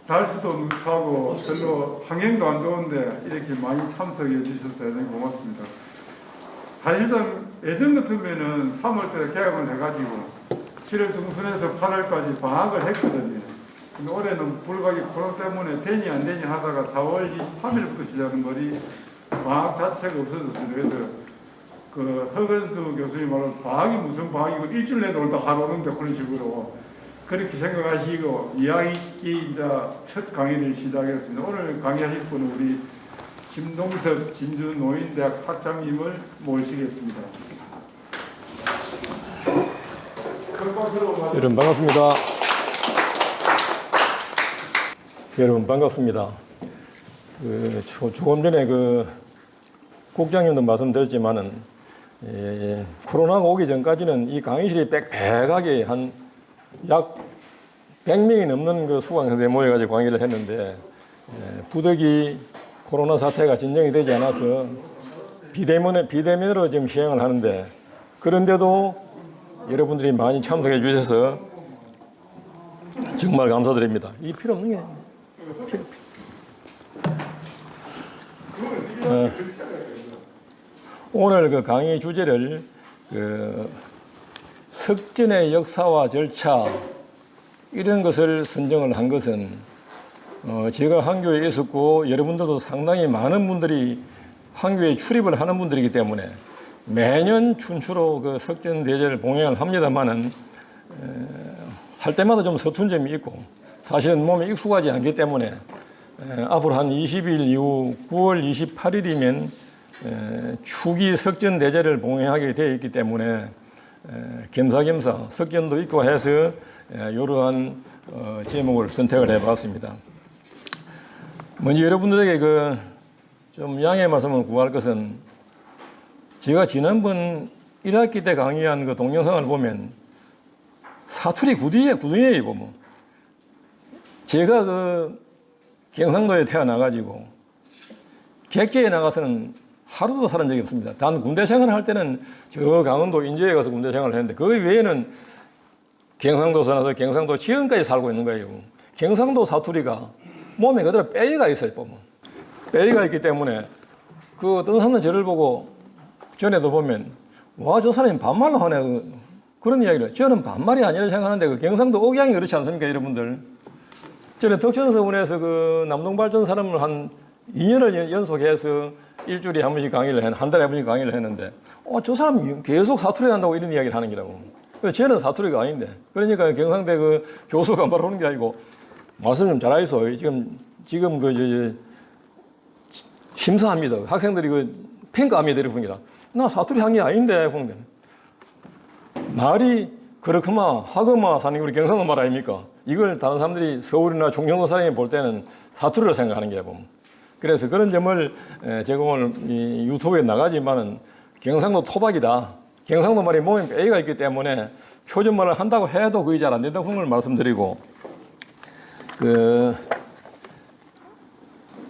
날씨도 누추하고 별로 환경도 안 좋은데 이렇게 많이 참석해 주셔서 대단히 고맙습니다. 사실상 예전 같으면은 3월달에 개학을 해가지고 7월 중순에서 8월까지 방학을 했거든요. 근데 올해는 불가기 코로나 때문에 되니 안 되니 하다가 4월 23일부터 시작한 거리 방학 자체가 없어졌습니다. 그래서 그 허건수 교수님 말로 방학이 무슨 방학이고 일주일 내도 놀다 하루 오는데 그런 식으로 그렇게 생각하시고 이야기 이제 첫 강의를 시작했습니다. 오늘 강의하실 분은 우리 김동석 진주노인대학 학장님을 모시겠습니다. 여러분 반갑습니다. 여러분 반갑습니다. 조금 전에 국장님도 말씀드렸지만은 코로나가 오기 전까지는 이 강의실이 빽빽하게 한 약 100명이 넘는 수강생들이 모여가지고 강의를 했는데 부득이 코로나 사태가 진정이 되지 않아서 비대면으로 지금 시행을 하는데 그런데도 여러분들이 많이 참석해 주셔서 정말 감사드립니다. 이 필요 없는 게 오늘 강의 주제를 석전의 역사와 절차 이런 것을 선정을 한 것은 제가 한교에 있었고 여러분들도 상당히 많은 분들이 한교에 출입을 하는 분들이기 때문에 매년 춘추로 석전대제를 봉행을 합니다만은 할 때마다 좀 서툰 점이 있고 사실은 몸에 익숙하지 않기 때문에 앞으로 한 20일 이후 9월 28일이면 추기 석전대제를 봉행하게 되어 있기 때문에 겸사겸사 석전도 있고 해서 이러한 제목을 선택을 해봤습니다. 먼저 여러분들에게 좀 양해 말씀을 구할 것은 제가 지난번 1학기 때 강의한 동영상을 보면 사투리 구두예요 보면. 제가 경상도에 태어나가지고 객계에 나가서는 하루도 살은 적이 없습니다. 단 군대 생활을 할 때는 저 강원도 인제에 가서 군대 생활을 했는데 그 외에는 경상도 살아서 경상도 지금까지 살고 있는 거예요. 경상도 사투리가 몸에 그대로 빼이가 있어요. 보면 빼이가 있기 때문에 어떤 사람은 저를 보고 전에도 보면 와 저 사람이 반말로 하네 그런 이야기를 해요. 저는 반말이 아니라 생각하는데 경상도 억양이 그렇지 않습니까 여러분들? 저는 덕천서원에서 남동발전 사람을 한 2년을 연속해서 일주일에 한 번씩 강의를 한 달에 한 번씩 강의를 했는데 저 사람이 계속 사투리 한다고 이런 이야기를 하는 거라고. 쟤는 사투리가 아닌데 그러니까 경상대 교수가 말하는 게 아니고 말씀 좀 잘하이소. 지금 심사합니다. 학생들이 평가합니다. 이러분이라 나 사투리 한 게 아닌데 그런데 말이 그렇구마 하구마 사는 게 우리 경상도 말 아닙니까? 이걸 다른 사람들이 서울이나 충청도 사람이 볼 때는 사투리로 생각하는 게 보면. 그래서 그런 점을 제가 오늘 유튜브에 나가지만은 경상도 토박이다. 경상도 말이 몸에 빼이가 있기 때문에 표준말을 한다고 해도 그게 잘 안 된다고 그런 걸 말씀드리고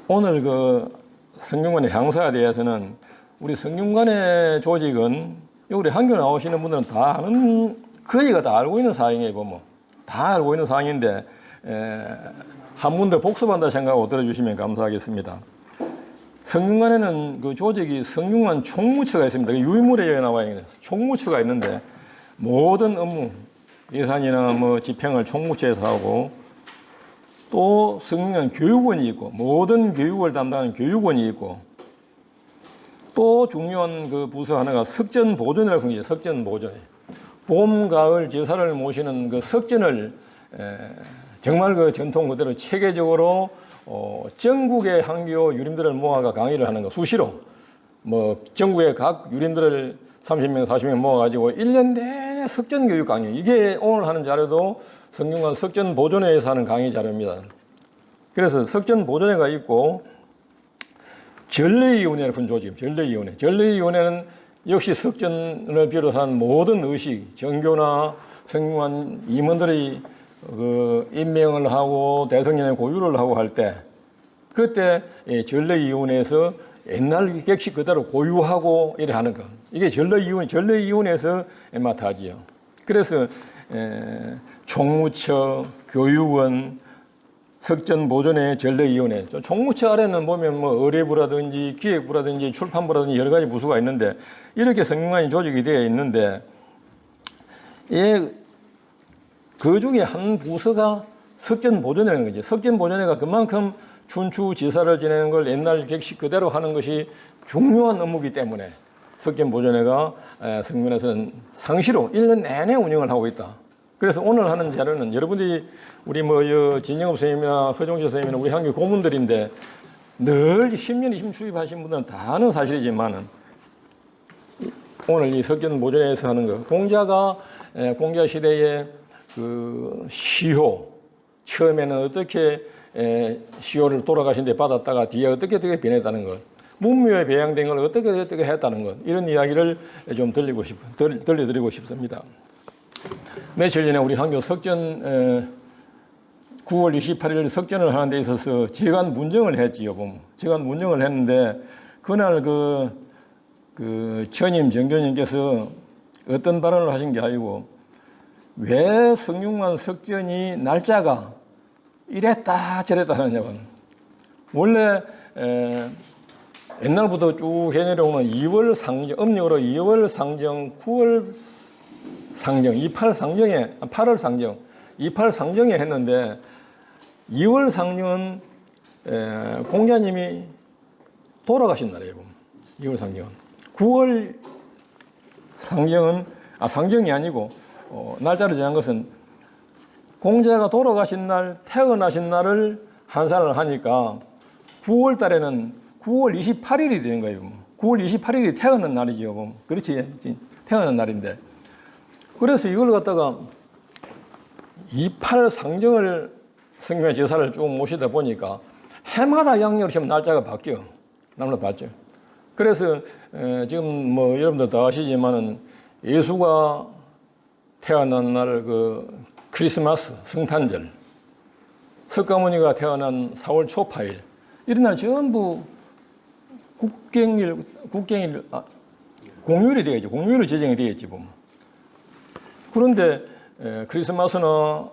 오늘 성균관의 향사에 대해서는 우리 성균관의 조직은 우리 한교 나오시는 분들은 다 아는 거의가 다 알고 있는 사항이에요. 보면 다 알고 있는 사항인데 한 번 더 복습한다 생각하고 들어주시면 감사하겠습니다. 성균관에는 조직이 성균관 총무처가 있습니다. 유인물에 나와 있는 총무처가 있는데 모든 업무, 예산이나 집행을 총무처에서 하고 또 성균관 교육원이 있고 모든 교육을 담당하는 교육원이 있고 또 중요한 부서 하나가 석전보존이라고 생겨요. 석전보존. 봄, 가을 제사를 모시는 석전을 정말 전통 그대로 체계적으로 전국의 한교 유림들을 모아가 강의를 하는 거 수시로 전국의 각 유림들을 30명, 40명 모아가지고 1년 내내 석전교육 강의. 이게 오늘 하는 자료도 성균관 석전보존회에서 하는 강의 자료입니다. 그래서 석전보존회가 있고 전례위원회라는 조직, 전례위원회. 전례위원회는 역시 석전을 비롯한 모든 의식, 정교나 성균관 임원들이 그 임명을 하고 대통령의 고유를 하고 할 때 그때 전례위원회에서 옛날 격식 그대로 고유하고 이래 하는 거. 이게 전례위원회에서 맡아지요. 그래서 총무처, 교육원, 석전보존회, 전례위원회. 총무처 아래는 보면 뭐 의뢰부라든지 기획부라든지 출판부라든지 여러 가지 부서가 있는데 이렇게 성균관이 조직이 되어 있는데 그 중에 한 부서가 석전보존회라는 거죠. 석전보존회가 그만큼 춘추지사를 지내는 걸 옛날 격식 그대로 하는 것이 중요한 업무이기 때문에 석전보존회가 성균관에서는 상시로 1년 내내 운영을 하고 있다. 그래서 오늘 하는 자료는 여러분들이 우리 진영업 선생님이나 허종재 선생님이나 우리 학교 고문들인데 늘 10년, 20년 출입하신 분들은 다 아는 사실이지만은 오늘 이 석전보존회에서 하는 거 공자 시대에 그 시효 처음에는 어떻게 시효를 돌아가신 데 받았다가 뒤에 어떻게 변했다는 것, 문묘에 배양된 걸 어떻게 했다는 것, 이런 이야기를 좀 들려드리고 싶습니다. 며칠 전에 우리 학교 석전 9월 28일 석전을 하는 데 있어서 재관 문정을 했지요. 재관 문정을 했는데 그날 그 전임 정교님께서 어떤 발언을 하신 게 아니고 왜 성균관 석전이 날짜가 이랬다 저랬다 하느냐고. 원래 옛날부터 쭉 해내려오는 2월 상정, 음력으로 2월 상정, 9월 상정, 8월 상정, 28 상정에 했는데 2월 상정은 공자님이 돌아가신 날이에요. 2월 상정은. 9월 상정은 상정이 아니고 날짜를 정한 것은 공자가 돌아가신 날, 태어나신 날을 한산을 하니까 9월 달에는 9월 28일이 되는 거예요. 9월 28일이 태어난 날이죠. 그렇지. 태어난 날인데. 그래서 이걸 갖다가 28 상정을 성균관 제사를 쭉 모시다 보니까 해마다 양력으로 지금 날짜가 바뀌어. 날마다 바뀌죠. 그래서 지금 여러분들 다 아시지만은 예수가 태어난 날 크리스마스, 성탄절, 석가모니가 태어난 4월 초파일 이런 날 전부 공휴일이 되겠죠. 공휴일로 제정이 되겠지 보면. 그런데 크리스마스나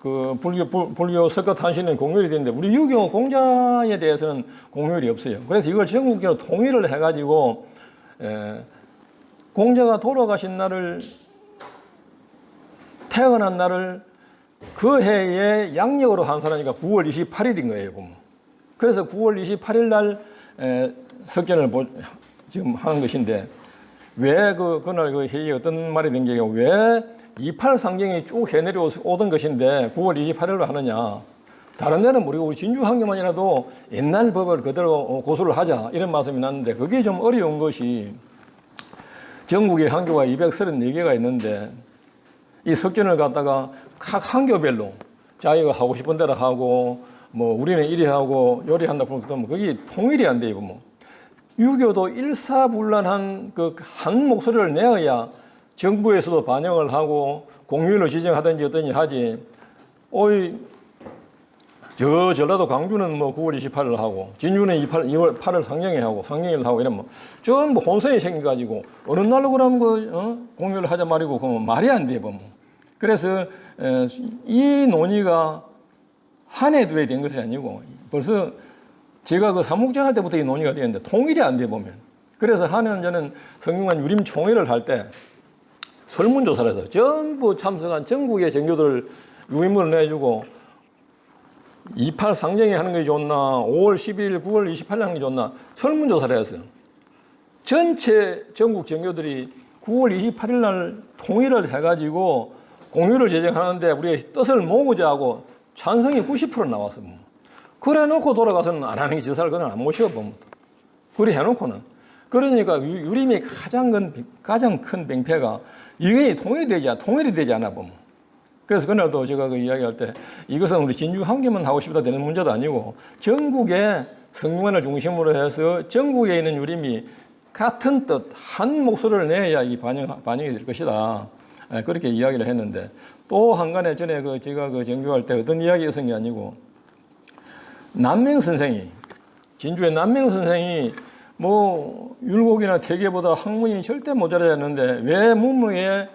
불교 석가탄신은 공휴일이 되는데 우리 유교 공자에 대해서는 공휴일이 없어요. 그래서 이걸 전국적으로 통일을 해가지고 공자가 돌아가신 날을 태어난 날을 그 해에 양력으로 환산하니까 9월 28일인 거예요. 보면. 그래서 9월 28일 날 석전을 지금 하는 것인데 왜 그날 그 회의에 어떤 말이 된 게 왜 28 상정이 쭉 해내려오던 것인데 9월 28일로 하느냐. 다른 데는 모르고 우리 진주 환경만이라도 옛날 법을 그대로 고수를 하자 이런 말씀이 났는데 그게 좀 어려운 것이 전국에 한교가 234개가 있는데 이 석전을 갖다가 각 한교별로 자기가 하고 싶은 대로 하고 우리는 이리 하고 요리 한다 그러면 그게 통일이 안 돼요. 유교도 일사불란한 한 목소리를 내어야 정부에서도 반영을 하고 공휴일로 지정하든지 어떤지 하지. 전라도 광주는 9월 28일 하고 진주는 2월 8일 상정일 하고 이러면 전부 혼선이 생겨가지고 어느 날로 그러면 공휴일 하자 말이고 그러면 말이 안 돼. 그래서 이 논의가 한 해 두 해 된 것이 아니고 벌써 제가 사목장 할 때부터 이 논의가 되었는데 통일이 안 돼 보면. 그래서 저는 성균관 유림 총회를 할 때 설문조사를 해서 전부 참석한 전국의 정교들 유인문을 내주고 28 상정에 하는 게 좋나 5월 12일 9월 28일 하는 게 좋나 설문조사를 했어요. 전체 전국 정교들이 9월 28일 날 통일을 해가지고 공휴일을 제정하는데 우리의 뜻을 모으자 하고 찬성이 90% 나왔어요. 그래 놓고 돌아가서는 안 하는 게 지사를 그냥 안 모셔 보면. 그래 해놓고는. 그러니까 유림이 가장 큰 병폐가 이게 통일이 되지 않아 보면. 그래서 그날도 제가 이야기할 때 이것은 우리 진주 한 개만 하고 싶다 되는 문제도 아니고 전국에 성균관을 중심으로 해서 전국에 있는 유림이 같은 뜻, 한 목소리를 내야 이 반영이 될 것이다. 그렇게 이야기를 했는데 또 한간에 전에 제가 정교할 때 어떤 이야기가 있었던 게 아니고 남명 선생이 진주의 남명 선생이 뭐 율곡이나 태계보다 학문이 절대 모자라지 않는데 왜 문무에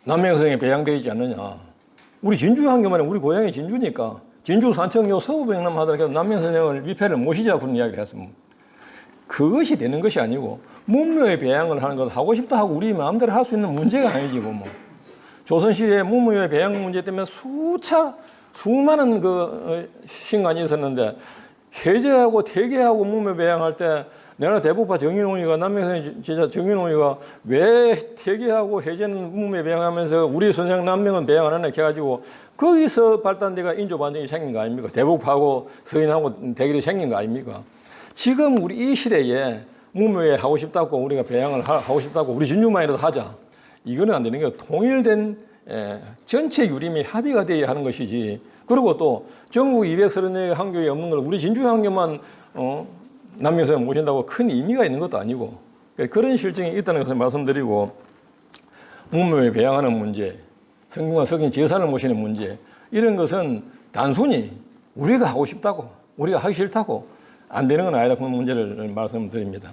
남명 선생이 배양되어 있지 않느냐. 우리 진주 한교만은 우리 고향이 진주니까 진주 산청교 서부백남 하더라도 남명 선생을 위패를 모시자 그런 이야기를 했습니다. 그것이 되는 것이 아니고 문무의 배양을 하는 것 하고 싶다 하고 우리 마음대로 할 수 있는 문제가 아니지 뭐. 조선시대의 문무의 배양 문제 때문에 수많은 신간이 있었는데 해제하고 퇴계하고 문무 배양할 때 내가 대북파 정인홍이가 남명선 제자 정인홍이가 왜 퇴계하고 해제는 문무에 배양하면서 우리 선생 남명은 배양 안 하나 해가지고 거기서 발단돼가 인조 반정이 생긴 거 아닙니까? 대북파하고 서인하고 대결이 생긴 거 아닙니까? 지금 우리 이 시대에 문무에 하고 싶다고 우리가 배양을 하고 싶다고 우리 진주만이라도 하자. 이거는 안 되는 게 통일된 전체 유림이 합의가 되어야 하는 것이지. 그리고 또 전국 230여 한교에 없는 걸 우리 진주 한교만 남명선을 모신다고 큰 의미가 있는 것도 아니고 그런 실정이 있다는 것을 말씀드리고 문무에 배양하는 문제, 성균관 석인 제사를 모시는 문제 이런 것은 단순히 우리가 하고 싶다고 우리가 하기 싫다고 안 되는 건 아니다. 그런 문제를 말씀드립니다.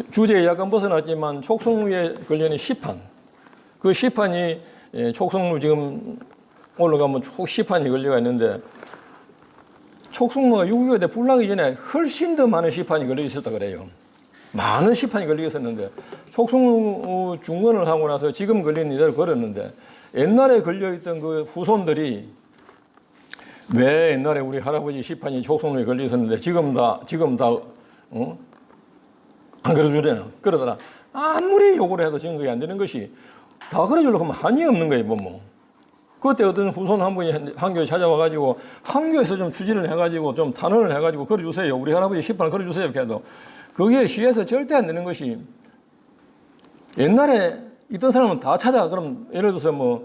주제에 약간 벗어났지만 촉성루에 걸려있는 시판 그 시판이 촉성루 지금 올라가면 시판이 걸려가 있는데 촉성루가 6.25 때 불나기 전에 훨씬 더 많은 시판이 걸려 있었다 그래요. 많은 시판이 걸려 있었는데 촉성루 중건을 하고 나서 지금 걸린 이대로 걸었는데 옛날에 걸려있던 그 후손들이 왜 옛날에 우리 할아버지 시판이 촉성루에 걸려 있었는데 지금 다 안 걸어주려나 그러더라. 아무리 요구를 해도 증거가 안 되는 것이 다 걸어주려고 하면 한이 없는 거예요. 뭐. 그때 어떤 후손 한 분이 한교에 찾아와가지고 한교에서 좀 추진을 해가지고 좀 탄원을 해가지고 걸어주세요. 우리 할아버지 시판을 걸어주세요. 이렇게 해도 그게 시에서 절대 안 되는 것이 옛날에 있던 사람은 다 찾아. 그럼 예를 들어서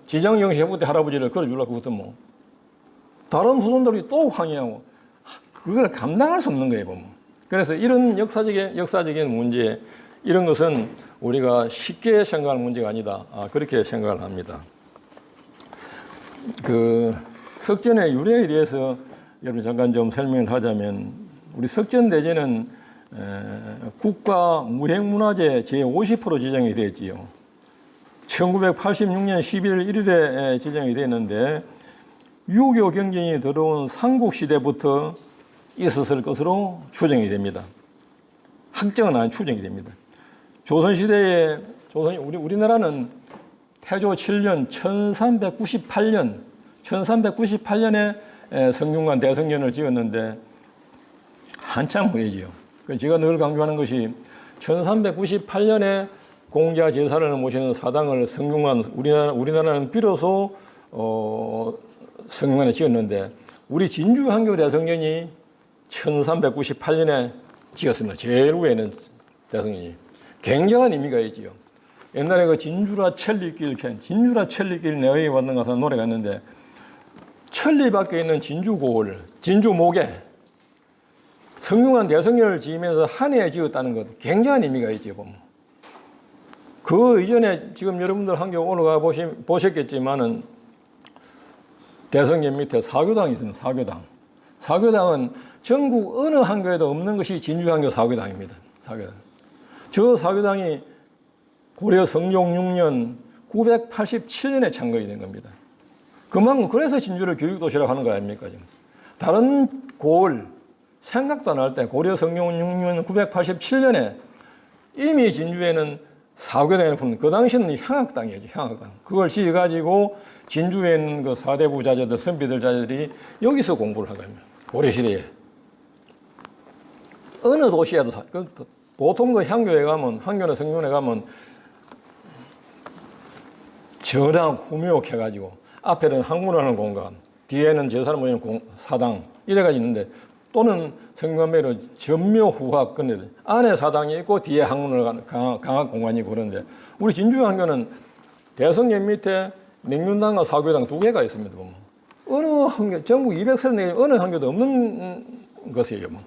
지장영시 해부 때 할아버지를 걸어주려고 그것도 다른 후손들이 또 항의하고 그걸 감당할 수 없는 거예요. 그래서 이런 역사적인 문제 이런 것은 우리가 쉽게 생각할 문제가 아니다. 그렇게 생각을 합니다. 석전의 유래에 대해서 여러분 잠깐 좀 설명을 하자면 우리 석전대제는 국가무형문화재 제50% 지정이 되었지요. 1986년 11월 1일에 지정이 되었는데 유교 경전이 들어온 삼국시대부터 있었을 것으로 추정이 됩니다. 확정은 아닌 추정이 됩니다. 조선시대에 우리나라는 태조 7년 1398년에 성균관 대성전을 지었는데 한참 후이지요. 제가 늘 강조하는 것이 1398년에 공자 제사를 모시는 사당을 성균관 우리나라는 비로소 성균관에 지었는데 우리 진주 한교 대성전이 1398년에 지었습니다. 제일 위에는 대성전이 굉장한 의미가 있지요. 옛날에 진주라 천리길 내의 왔는 가서 노래가 있는데 천리 밖에 있는 진주고을, 진주목에 성균관 대성전을 지으면서 한 해에 지었다는 것 굉장한 의미가 있죠. 그 이전에 지금 여러분들 한교 올라가 보셨겠지만은 대성전 밑에 사교당이 있습니다. 사교당은 전국 어느 한교에도 없는 것이 진주한교 사교당입니다. 저 사교당이 고려 성종 6년 987년에 창건이 된 겁니다. 그만큼 그래서 진주를 교육도시라고 하는 거 아닙니까? 지금. 다른 고을 생각도 안 할 때 고려 성종 6년 987년에 이미 진주에는 사교당을 푼 그 당시는 향학당이었죠. 향학당. 그걸 지어가지고 진주에 있는 그 사대부 자제들, 선비들 자제들이 여기서 공부를 한 겁니다. 고려시대에. 어느 도시에도 보통 향교에 가면, 향교나 성균에 가면 전학 후묘 해가지고 앞에는 학문하는 공간, 뒤에는 제사를 모이는 사당 이래가지고 있는데 또는 성균관매로 전묘 후학 근데 안에 사당이 있고 뒤에 학문을 가는 강학 공간이 그런데 우리 진주 한교는 대성전 밑에 맹륜당과 사교당 두 개가 있습니다. 어느 한교, 전국 230개 어느 한교도 없는 것이에요. 뭐.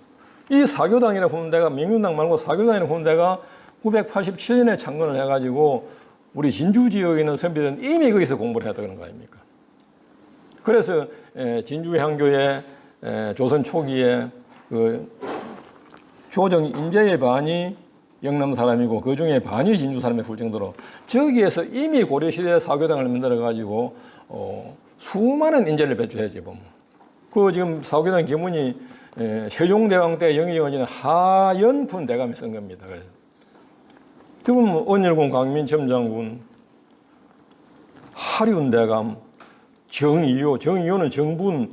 이 사교당이라는 군대가 민균당 말고 사교당이라는 군대가 987년에 창건을 해가지고 우리 진주 지역에 있는 선비들은 이미 거기서 공부를 했다 그런 거 아닙니까? 그래서 진주 향교의 조선 초기에 그 조정 인재의 반이 영남 사람이고 그 중에 반이 진주 사람이 볼 정도로 저기에서 이미 고려시대 사교당을 만들어가지고 수많은 인재를 배출했지 보면. 그 지금 사교당 기문이 세종대왕 때 영의정을 하연군 대감이 쓴 겁니다. 그래서 그 보면 언열군 강민첨장군, 하륜 대감, 정이효는 정분,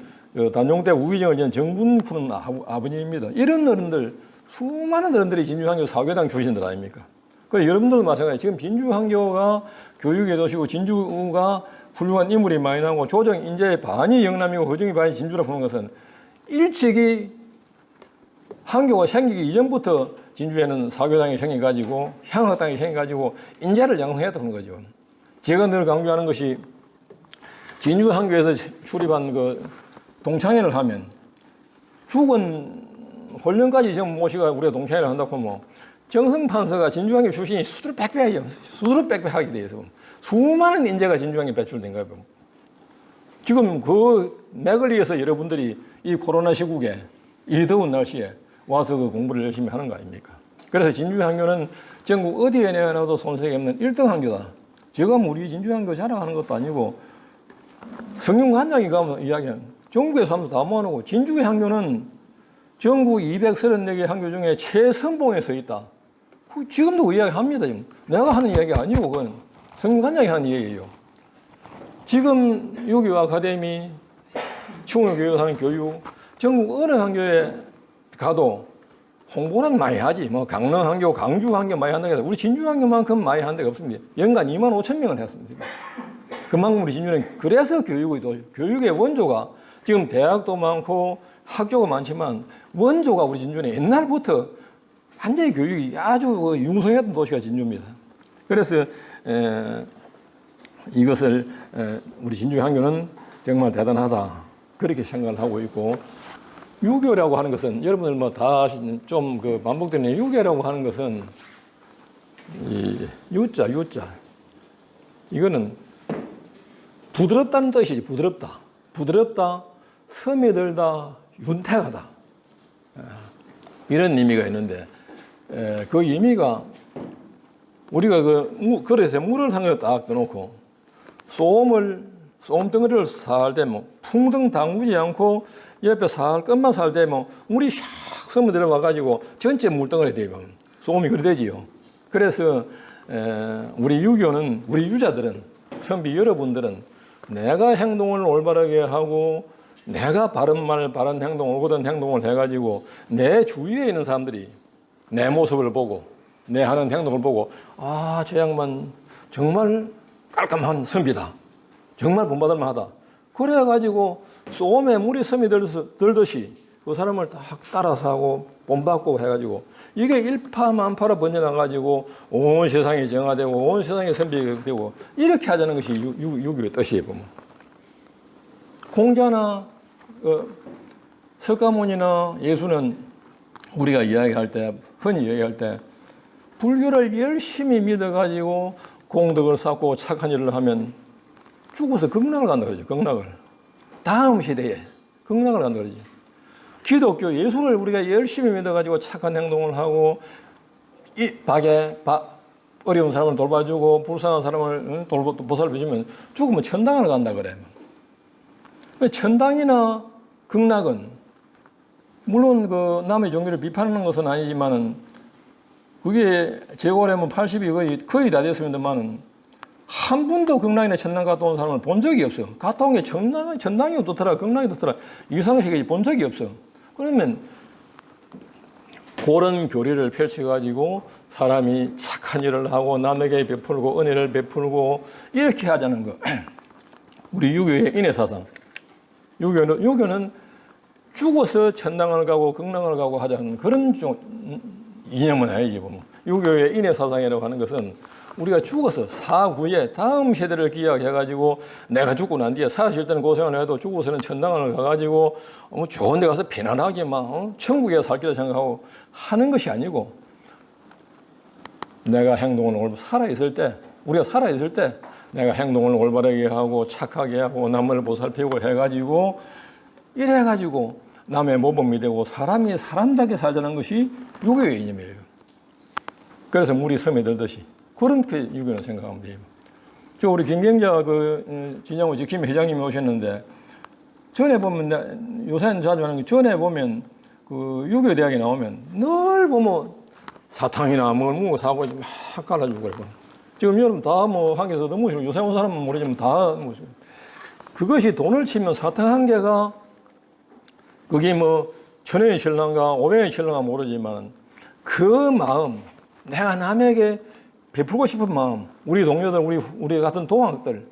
단종대 우의정을 지은 정분군 아버님입니다. 이런 어른들, 수많은 어른들이 진주한교 사교당 출신들 아닙니까? 그래서 여러분들도 마찬가지. 지금 진주한교가 교육의 도시고 진주가 훌륭한 인물이 많이 나오고 조정 인재의 반이 영남이고 그중의 반이 진주라 보는 것은 일찍이 한교가 생기기 이전부터 진주에는 사교당이 생겨가지고 향학당이 생겨가지고 인재를 양성했다는 거죠. 제가 늘 강조하는 것이 진주 한교에서 출입한 그 동창회를 하면 죽은 혼련까지 지금 모시가 우리가 동창회를 한다고 하면 정성판서가 진주한교 출신이 수두룩 빽빽하죠. 수두룩 빽빽하게 돼서 수많은 인재가 진주한교에 배출된 거예요. 지금 그 맥을 이어서 여러분들이 이 코로나 시국에 이 더운 날씨에 와서 그 공부를 열심히 하는 거 아닙니까? 그래서 진주한교는 전국 어디에 내놔도 손색이 없는 1등 한교다. 제가 우리 진주한교 자랑하는 것도 아니고 성균관장이 가면 이야기하는 전국에서 하면서 다 모아놓고 진주의 한교는 전국 234개 한교 중에 최선봉에 서 있다. 지금도 그 이야기 합니다. 지금. 내가 하는 이야기가 아니고 그건 성균관장이 하는 얘기예요. 지금 유교 아카데미, 충의교육을 하는 교육, 전국 어느 한교에 가도 홍보는 많이 하지. 뭐 강릉 한교, 강주 한교 많이 한다고 해도 우리 진주 한교만큼 많이 한 데가 없습니다. 연간 2만 5천 명을 했습니다. 그만큼 우리 진주는 그래서 교육의 원조가 지금 대학도 많고 학교가 많지만 원조가 우리 진주는 옛날부터 완전히 교육이 아주 융성했던 도시가 진주입니다. 그래서 이것을 우리 진주 한교는 정말 대단하다 그렇게 생각을 하고 있고 유교라고 하는 것은 여러분들 뭐 다 좀 그 반복되는 유교라고 하는 것은 이 유자 이거는 부드럽다는 뜻이지. 부드럽다 스며들다 윤택하다 이런 의미가 있는데 그 의미가 우리가 그릇에 물을 한 그릇 딱 떠놓고 쏨덩어리를 살대면 풍덩 담그지 않고 옆에 살 끝만 살대면 물이 샥 스며 들어가가지고 전체 물덩어리 되면 쏨이 그리 되지요. 그래서 우리 유교는 우리 유자들은 선비 여러분들은 내가 행동을 올바르게 하고 내가 바른 말, 바른 행동, 옳고든 행동을 해가지고 내 주위에 있는 사람들이 내 모습을 보고 내 하는 행동을 보고 아, 저 양반 정말 깔끔한 선비다. 정말 본받을 만하다. 그래가지고 쏨에 물이 스며들듯이 그 사람을 딱 따라서 하고 본받고 해가지고 이게 일파만파로 번져나가지고 온 세상이 정화되고 온 세상이 선비가 되고 이렇게 하자는 것이 유교의 뜻이에요. 보면. 공자나 석가모니나 예수는 우리가 이야기할 때 흔히 이야기할 때 불교를 열심히 믿어가지고 공덕을 쌓고 착한 일을 하면 죽어서 극락을 간다 그러죠. 극락을. 다음 시대에 극락을 간다 그러죠. 기독교 예수를 우리가 열심히 믿어가지고 착한 행동을 하고 어려운 사람을 돌봐주고 불쌍한 사람을 보살펴주면 죽으면 천당을 간다 그래. 천당이나 극락은 물론 그 남의 종교를 비판하는 것은 아니지만은 그게 제고라면 80이 거의 다 됐습니다만은 한 번도 극락이나 천당 갔다 온 사람을 본 적이 없어. 갔다 온 게 천당이 어떻더라, 극락이 어떻더라 이상식이 본 적이 없어. 그러면 그런 교리를 펼쳐가지고 사람이 착한 일을 하고 남에게 베풀고 은혜를 베풀고 이렇게 하자는 거. 우리 유교의 인해사상. 유교는 죽어서 천당을 가고 극락을 가고 하자는 그런 이념은 아니지 보면. 유교의 인해사상이라고 하는 것은 우리가 죽어서 사후에 다음 세대를 기약해가지고 내가 죽고 난 뒤에 살아실 때는 고생을 해도 죽어서는 천당을 가가지고 좋은 데 가서 편안하게 막 천국에 살 기를 생각하고 하는 것이 아니고 내가 행동을 살아있을 때 우리가 살아있을 때 내가 행동을 올바르게 하고 착하게 하고 남을 보살피고 해가지고 이래가지고 남의 모범이 되고 사람이 사람답게 살자는 것이 유교의 이념이에요. 그래서 물이 섬에 들듯이 그렇게 유교는 생각하면 돼요. 저 우리 김경자 진양호 김 회장님이 오셨는데 전에 보면 요새는 자주 하는 게 전에 보면 그 유교 대학에 나오면 늘 보면 사탕이나 뭘 뭐 사고 막 갈라주고 그러고 지금 여러분 다 뭐 학교에서도 무시고 요새 온 사람은 모르지만 다 무시고 그것이 돈을 치면 사탕 한 개가 그게 뭐 1,000원이 실랑가 500원이 실랑가 모르지만 그 마음 내가 남에게 베풀고 싶은 마음 우리 동료들 우리 같은 동학들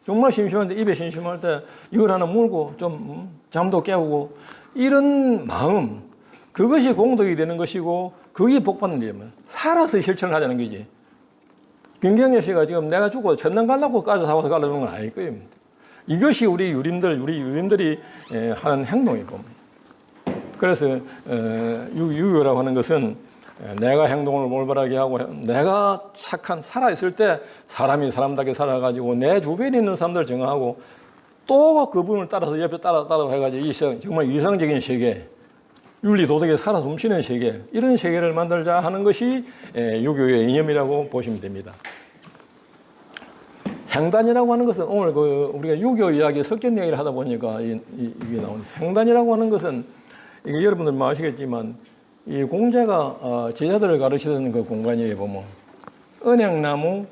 정말 심심한데 입에 심심할 때 이걸 하나 물고 좀 잠도 깨우고 이런 마음 그것이 공덕이 되는 것이고 그게 복받는 데면 살아서 실천을 하자는 거지. 김경래 씨가 지금 내가 죽고 천당 가려고 까져 사와서 가려는 건 아닐 거예요. 이것이 우리 유림들이 하는 행동이고. 그래서 유교라고 하는 것은 내가 행동을 올바르게 하고 내가 착한 살아있을 때 사람이 사람답게 살아가지고 내 주변에 있는 사람들을 정하고 또 그분을 따라서 옆에 따라 해가지고 정말 이상적인 세계 윤리 도덕에 살아 숨쉬는 세계 이런 세계를 만들자 하는 것이 유교의 이념이라고 보시면 됩니다. 행단이라고 하는 것은 오늘 우리가 유교 이야기 석견 이야기를 하다 보니까 이게 나오는 행단이라고 하는 것은 이게 여러분들 아시겠지만 이 공자가 제자들을 가르치는 그 공간에 보면 은행나무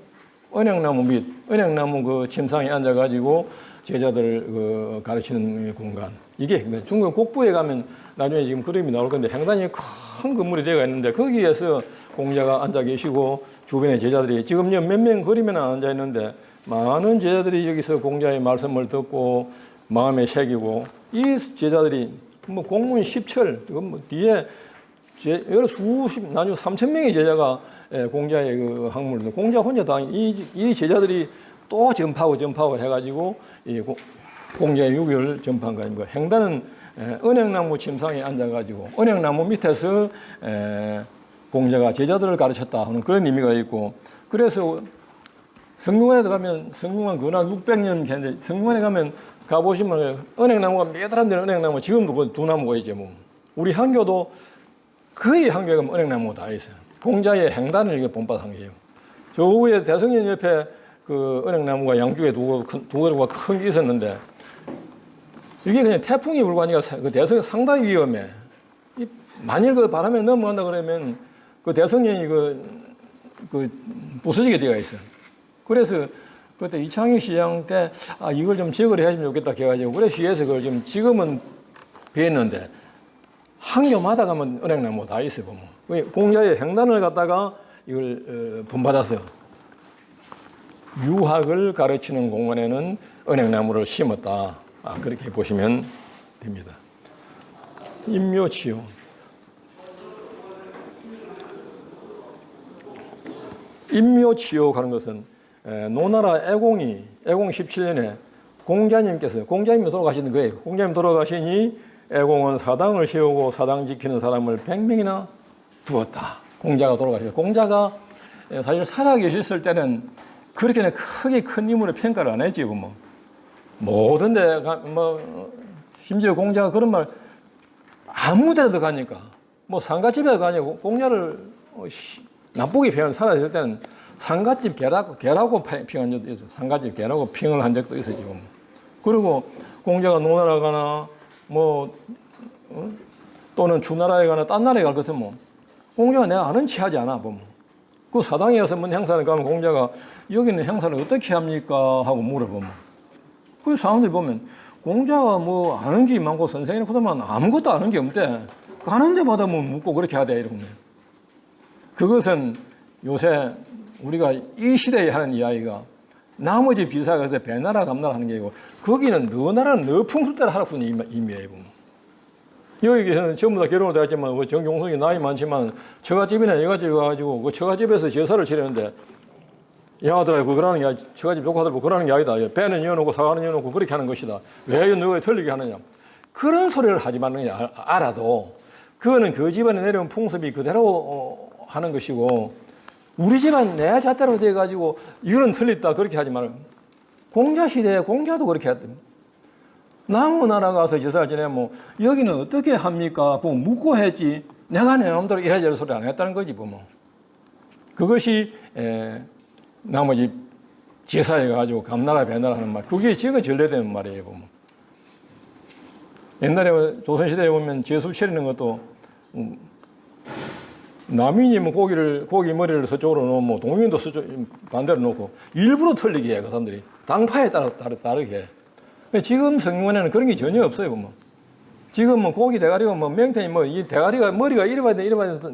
밑 은행나무 그 침상에 앉아가지고 제자들을 가르치는 공간 이게 중국 국부에 가면 나중에 지금 그림이 나올 건데 행단이 큰 건물이 되어 있는데 거기에서 공자가 앉아 계시고 주변에 제자들이 지금 몇 명 그림에는 앉아 있는데 많은 제자들이 여기서 공자의 말씀을 듣고 마음에 새기고 이 제자들이 뭐 공문 10철 뭐 뒤에 여러 나중 3,000명의 제자가 공자의 그 학문을 공자 혼자 다 이 제자들이 또 전파하고 해가지고 이 공자의 유교를 전파한 거 아닙니까? 행단은 은행나무 침상에 앉아가지고 은행나무 밑에서 공자가 제자들을 가르쳤다 하는 그런 의미가 있고 그래서 성균관에 가면 성균관 근한 600년 됐는데 성균관에 가면 가보시면 은행나무가 매달한 데는 은행나무 지금도 그 두 나무가 있죠. 뭐. 우리 한교도 거의 한교에 가면 은행나무가 다 있어요. 공자의 행단을 이게 본받은 게요. 저 위에 대성령 옆에 그 은행나무가 양쪽에 두 그루가 큰 게 있었는데 이게 그냥 태풍이 불고 하니까 그 대성이 상당히 위험해. 만일 그 바람에 넘어간다 그러면 그 대성령이 그 부서지게 되어 있어요. 그래서 그때 이창희 시장 때 이걸 좀 제거를 해주면 좋겠다 해가지고 그래 시에서 그걸 좀 지금은 비했는데 한교마다 가면 은행나무 다 있어요 보면 공자의 행단을 갖다가 이걸 본받아서 유학을 가르치는 공간에는 은행나무를 심었다 그렇게 보시면 됩니다. 임묘치요. 임묘치요 하는 것은 노나라 애공 17년에 공자님이 돌아가시는 거예요. 공자님 돌아가시니 애공은 사당을 세우고 사당 지키는 사람을 100명이나 두었다. 공자가 돌아가시고 공자가 사실 살아계셨을 때는 그렇게는 크게 큰 인물의 평가를 안 했지 뭐. 모든 데 심지어 공자가 그런 말 아무 데라도 가니까 뭐 상가집에 가냐고 공자를 나쁘게 표현 살아있을 때는 상갓집 개라고 평한 적도 있어. 상갓집 개라고 평을 한 적도 있어 지금. 그리고 공자가 노나라 가나 또는 주나라에 가나 딴 나라에 갈 것 같으면 공자가 내가 아는 체 하지 않아 보면. 그 사당에 가서 행사를 가면 공자가 여기는 행사를 어떻게 합니까 하고 물어보면. 그 사람들이 보면 공자가 뭐 아는 게 많고 선생님 그러면 아무것도 아는 게 없대. 가는 데마다 뭐 묻고 그렇게 하대 이러면. 그것은 요새 우리가 이 시대에 하는 이야기가 나머지 비사가 그래서 배나라 감나라 하는 게 아니고 거기는 너 나라는 너 풍습대로 하라고 하는 의미예요. 여기에서는 전부 다 결혼을 다 했지만 정용석이 나이 많지만 처갓집이나 여갓집에 가가지고 그 처갓집에서 제사를 치르는데 양아들아 그거라는 게 저가지 조카들 보고 그러는 게 아니다. 배는 이어놓고 사과는 이어놓고 그렇게 하는 것이다. 왜 누가 틀리게 하느냐. 그런 소리를 하지 말느냐 알아도 그거는 그 집안에 내려온 풍습이 그대로 하는 것이고 우리 집안 내 잣대로 돼가지고 이거는 틀렸다 그렇게 하지 말고 공자 시대에 공자도 그렇게 했답니다. 남의 나라 가서 제사를 지내면 여기는 어떻게 합니까? 그거 묻고 했지. 내가 내 놈대로 이래저래 소리 안 했다는 거지 뭐. 그것이 나머지 제사에 가지고 감나라 배나라 하는 말. 그게 지금 전래되는 말이에요 보면. 옛날에 조선시대에 보면 제수 차리는 것도 남인이면 고기 머리를 서쪽으로 놓으면 동인도 서쪽 반대로 놓고 일부러 틀리게 해 그 사람들이 당파에 따라 다르게 해. 지금 성균관에는 그런 게 전혀 없어요 보면. 지금 뭐 고기 대가리가 뭐 맹태니 뭐 이 대가리가 머리가 이래 봐야 돼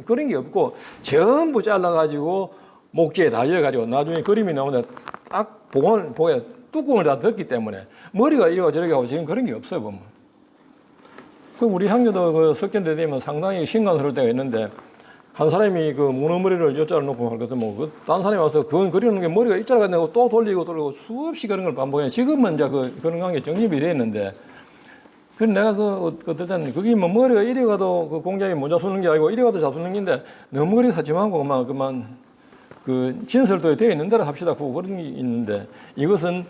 그런 게 없고 전부 잘라가지고 목재에 다 이어가지고 나중에 그림이 나오는데 딱 보게 뚜껑을 다 덮기 때문에 머리가 이래가 저래가 하고 지금 그런 게 없어요 보면. 그 우리 향교도 그 석견대 되면 상당히 신간스러울 때가 있는데 한 사람이 그 문어머리를 여자로 놓고 할 것도 뭐 딴 사람이 와서 그건 그리는 게 머리가 이자가 되고 또 돌리고 수없이 그런 걸 반복해. 지금은 이제 그런 게 정립이 돼 있는데. 그 내가 어떨 때는 그게 뭐 머리가 이리 가도 그 공장이 모자 쓰는 게 아니고 이리 가도 잡수는 게인데 너무 머리 사지마고 그만 그 진설도에 되어 있는 대로 합시다. 그런 게 있는데 이것은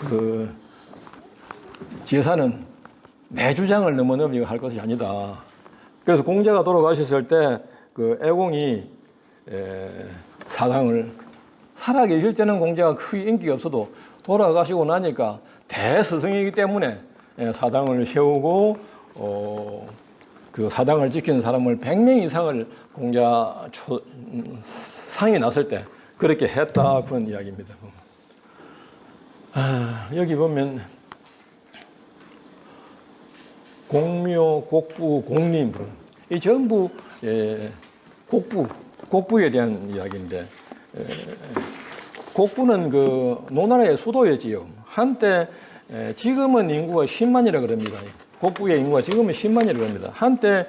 그 제사는 내 주장을 너무 넘어가 할 것이 아니다. 그래서 공자가 돌아가셨을 때 그 애공이 사당을 살아계실 때는 공자가 크게 인기가 없어도 돌아가시고 나니까 대스승이기 때문에 사당을 세우고 그 사당을 지키는 사람을 100명 이상을 공자 상이 났을 때 그렇게 했다 그런 이야기입니다. 여기 보면 공묘, 곡부, 공림 이 전부 곡부에 대한 이야기인데 곡부는 그 노나라의 수도였지요. 한때 지금은 인구가 10만이라 그럽니다. 곡부의 인구가 지금은 10만이라 그럽니다. 한때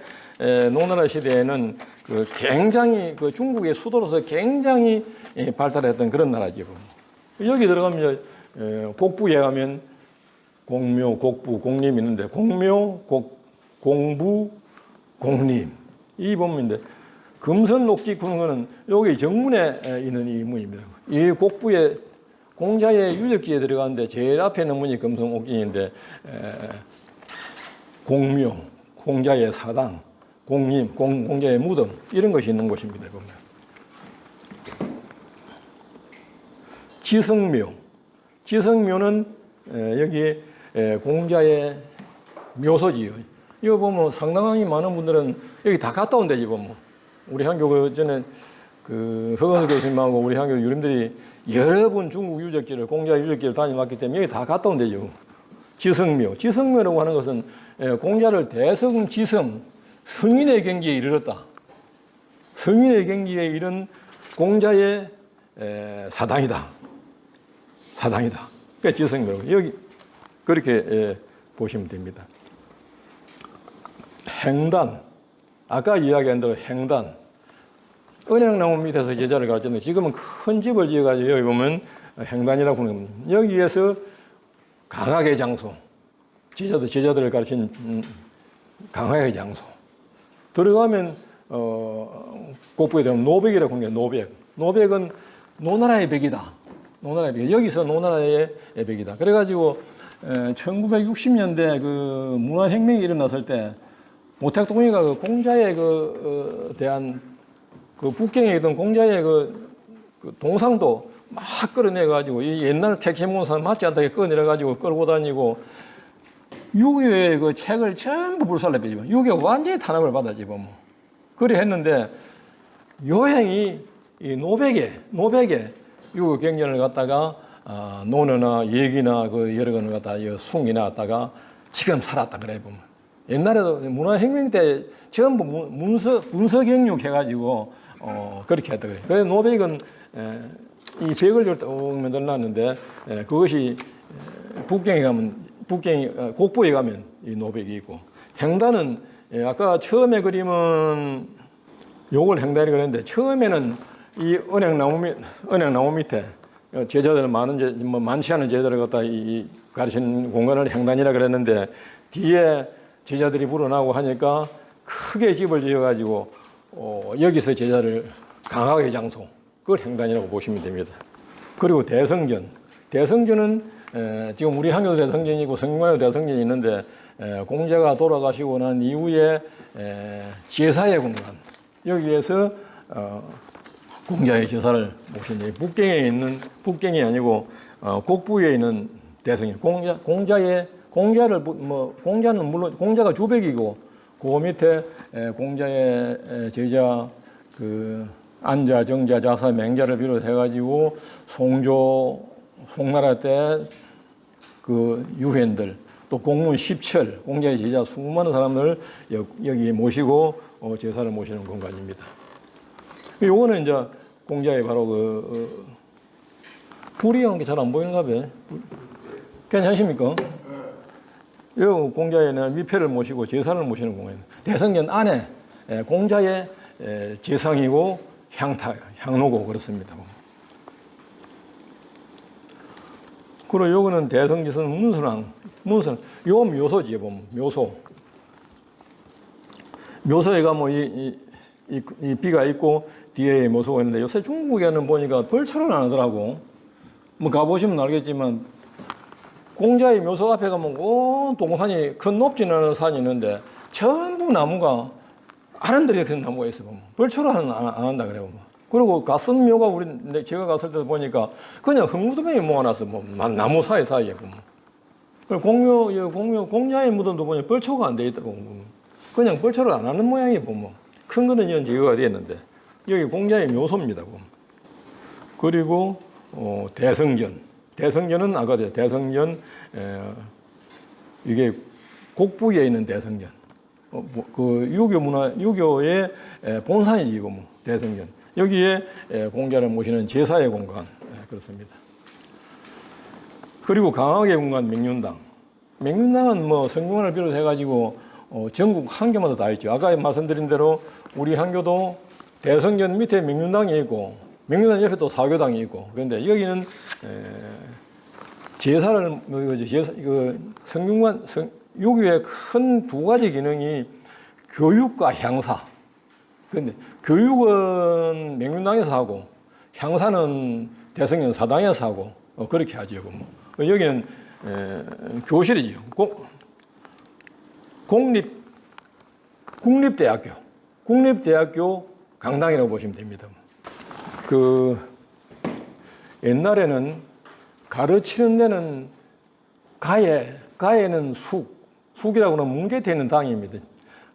노나라 시대에는 그 굉장히 그 중국의 수도로서 굉장히 발달했던 그런 나라지요. 여기 들어가면 곡부에 가면 공묘, 곡부, 공림 있는데 공묘, 공부, 공림 이 본문인데 금선 녹지 구는 거는 여기 정문에 있는 이 문입니다. 이 곡부에 공자의 유적지에 들어가는데 제일 앞에 있는 문이 금선 옥진인데 공묘, 공자의 사당, 공림, 공자의 무덤 이런 것이 있는 곳입니다. 보면. 지성묘, 지성묘는 여기 공자의 묘소지요. 이거 보면 상당히 많은 분들은 여기 다 갔다 온 데지 보면. 우리 향교 그 전에 그 허건수 교수님하고 우리 향교 유림들이 여러 번 중국 유적지를 공자 유적지를 다녀왔기 때문에 여기 다 갔다 온 데죠. 지성묘, 지성묘라고 하는 것은 공자를 대성 지성 성인의 경지에 이르렀다. 성인의 경지에 이른 공자의 사당이다. 사당이다. 그러니까 지성묘라고 여기 그렇게 보시면 됩니다. 행단, 아까 이야기한 대로 행단, 은행나무 밑에서 제자를 가르쳤는데 지금은 큰 집을 지어가지고 여기 보면 행단이라고 부르는 겁니다. 여기에서 강학의 장소, 제자들을 가르친 강학의 장소. 들어가면 곡부에 되면 노백이라고 하는 게 노백. 노백은 노나라의 백이다. 노나라의 백. 여기서 노나라의 백이다. 그래가지고 1960년대 그 문화혁명이 일어났을 때 모택동이가 그 공자에 대한 그 북경에 있던 공자의 그 동상도 막 끌어내가지고 이 옛날 택해문산 맞지 않다게 끌어내려가지고 끌고 다니고 유교의 그 책을 전부 불살라버리지만 유교가 완전히 탄압을 받았지 뭐. 그래 했는데 요행이 이 노백에 유교 경전을 갖다가 논어나 얘기나 그 여러 거를 갖다 숨겨놨다가 지금 살았다 그래 보면. 옛날에도 문화혁명 때 전부 문서경육 해가지고 그렇게 했다 그래. 그래서 노백은 이 백을 쭉 만들어놨는데 그것이 북경에 가면 곡부에 가면 이 노백이 있고 행단은 아까 처음에 그림은 요걸 행단이 그랬는데 처음에는 이 은행나무 밑에 제자들 많지 않은 제자들을 갖다 이 가르치는 공간을 행단이라 그랬는데 뒤에 제자들이 불어나고 하니까 크게 집을 지어가지고 여기서 제자를 강하게 장소 그걸 행단이라고 보시면 됩니다. 그리고 대성전은 지금 우리 한교도 대성전이고 성균관에도 대성전이 있는데 공자가 돌아가시고 난 이후에 제사의 공간 여기에서 공자의 제사를 모신 북경이 아니고 곡부에 있는 대성전 공자는 물론 공자가 주백이고 그 밑에 공자의 제자 그 안자, 정자, 자사, 맹자를 비롯해가지고 송나라 때 그 유현들 또 공문 10철 공자의 제자 수많은 사람들 여기 모시고 제사를 모시는 공간입니다. 요거는 이제 공자의 바로 불이 한 게 잘 안 보이는가 봐. 괜찮으십니까? 요 공자에는 미패를 모시고 제사를 모시는 공간입니다. 대성전 안에 공자의 제상이고 향로고 그렇습니다. 그리고 요거는 대성지선 문선 요 묘소지 보면 묘소에 가면 이 비가 있고 뒤에 묘소가 있는데 요새 중국에는 보니까 벌처럼 안 하더라고. 뭐 가보시면 알겠지만 공자의 묘소 앞에 가면 온 동산이 큰 높지는 않은 산이 있는데 전부 나무가 아름드리게 큰 나무가 있어 보면 벌처럼 안 한다 그래요. 그리고 가슴 묘가 제가 갔을 때 보니까 그냥 흙무덤에 모아놨어. 나무 사이에 보면. 공자의 무덤도 보니 벌초가 안 돼 있다고. 그냥 벌초를 안 하는 모양이 보면. 큰 거는 이런 제거가 되어 있는데. 여기 공자의 묘소입니다. 그리고, 대성전. 대성전은 아까 대성전, 이게 곡부에 있는 대성전. 그 유교의 본산이지, 보면. 대성전. 여기에 공자를 모시는 제사의 공간 그렇습니다. 그리고 강학의 공간 명륜당은 뭐 성균관을 비롯해가지고 전국 한 개마다 다 있죠. 아까 말씀드린 대로 우리 한교도 대성전 밑에 명륜당이 있고 명륜당 옆에 또 사교당이 있고 그런데 여기는 제사를 성균관 유교의 큰 두 가지 기능이 교육과 향사. 그런데 교육은 명륜당에서 하고 향사는 대성전 사당에서 하고 그렇게 하죠. 여기는 교실이죠. 국립대학교 강당이라고 보시면 됩니다. 그 옛날에는 가르치는 데는 가에는 숙이라고 하는 뭉개져 있는 당입니다.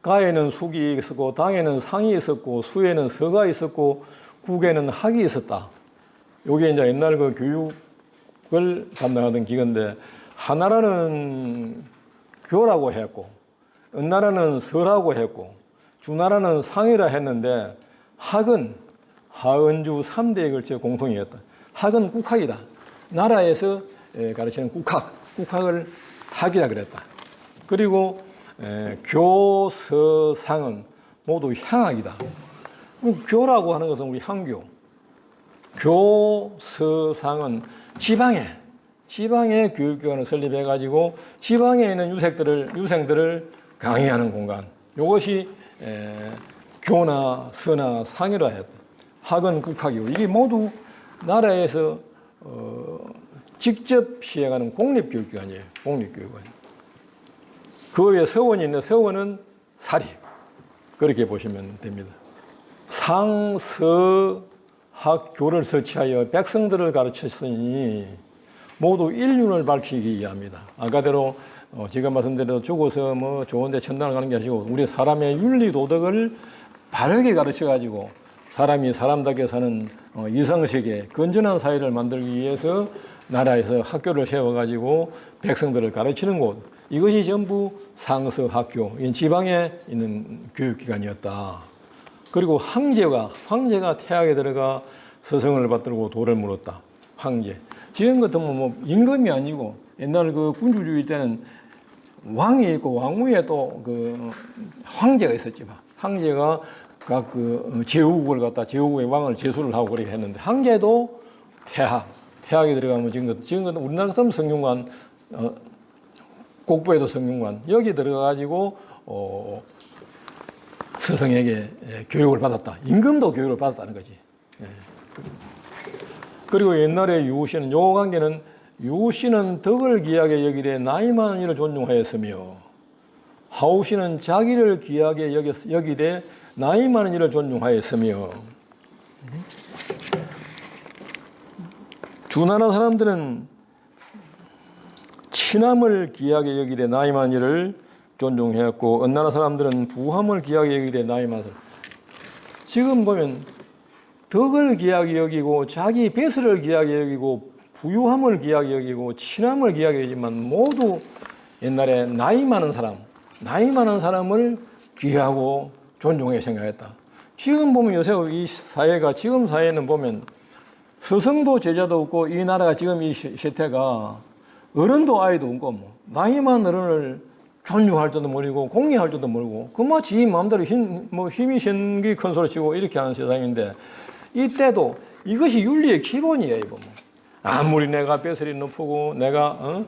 가에는 숙이 있었고 당에는 상이 있었고 수에는 서가 있었고 국에는 학이 있었다. 요게 이제 옛날 그 교육을 담당하던 기관인데 하나라는 교라고 했고 은나라는 서라고 했고 주나라는 상이라 했는데 학은 하은주 3대에 걸쳐 공통이었다. 학은 국학이다. 나라에서 가르치는 국학을 학이라 그랬다. 그리고 교서상은 모두 향학이다. 교라고 하는 것은 우리 향교. 교서상은 지방에 교육기관을 설립해가지고 지방에 있는 유생들을 강의하는 공간. 이것이 교나 서나 상이라 했다. 학은 국학이고 이게 모두 나라에서 직접 시행하는 공립교육기관이에요. 공립교육관. 그 외에 서원이 있는데 서원은 사립. 그렇게 보시면 됩니다. 상서학교를 설치하여 백성들을 가르쳤으니 모두 인륜을 밝히기 위함이다. 아까대로 제가 말씀드린 죽어서 뭐 좋은 데 천당을 가는 게 아니고 우리 사람의 윤리 도덕을 바르게 가르쳐가지고 사람이 사람답게 사는 이상세계 건전한 사회를 만들기 위해서 나라에서 학교를 세워가지고 백성들을 가르치는 곳. 이것이 전부 상서학교, 지방에 있는 교육기관이었다. 그리고 황제가 태학에 들어가 서성을 받들고 도를 물었다. 황제. 지금 같으면 뭐 임금이 아니고 옛날 그 군주주의 때는 왕이 있고 왕 위에 또 그 황제가 있었지만 황제가 각 그 제후국을 갖다 제후국의 왕을 제수를 하고 그렇게 했는데 한계도 태학이 들어가면 지금 우리나라 같으면 성균관, 곡부에도 성균관 여기 들어가가지고 스승에게 교육을 받았다. 임금도 교육을 받았다는 거지. 그리고 옛날에 유씨는 요 관계는 유씨는 덕을 귀하게 여기되 나이 많은 이를 존중하였으며 하우씨는 자기를 귀하게 여기되 나이 많은 이를 존중하였으며 주나라 사람들은 친함을 귀하게 여기되 나이 많은 이를 존중했고 은나라 사람들은 부함을 귀하게 여기되 나이 많은 지금 보면 덕을 귀하게 여기고 자기 배설을 귀하게 여기고 부유함을 귀하게 여기고 친함을 귀하게 여기지만 모두 옛날에 나이 많은 사람을 귀하고 존중하게 생각했다. 지금 보면 요새 이 사회가 지금 사회는 보면 스승도 제자도 없고 이 나라가 지금 이 시태가 어른도 아이도 없고 뭐 나이 많은 어른을 존중할 줄도 모르고 공경할 줄도 모르고 그마 지 마음대로 힘이 생기 큰 소리 치고 이렇게 하는 세상인데 이때도 이것이 윤리의 기본이에요. 이거 뭐. 아무리 내가 벼슬이 높고 내가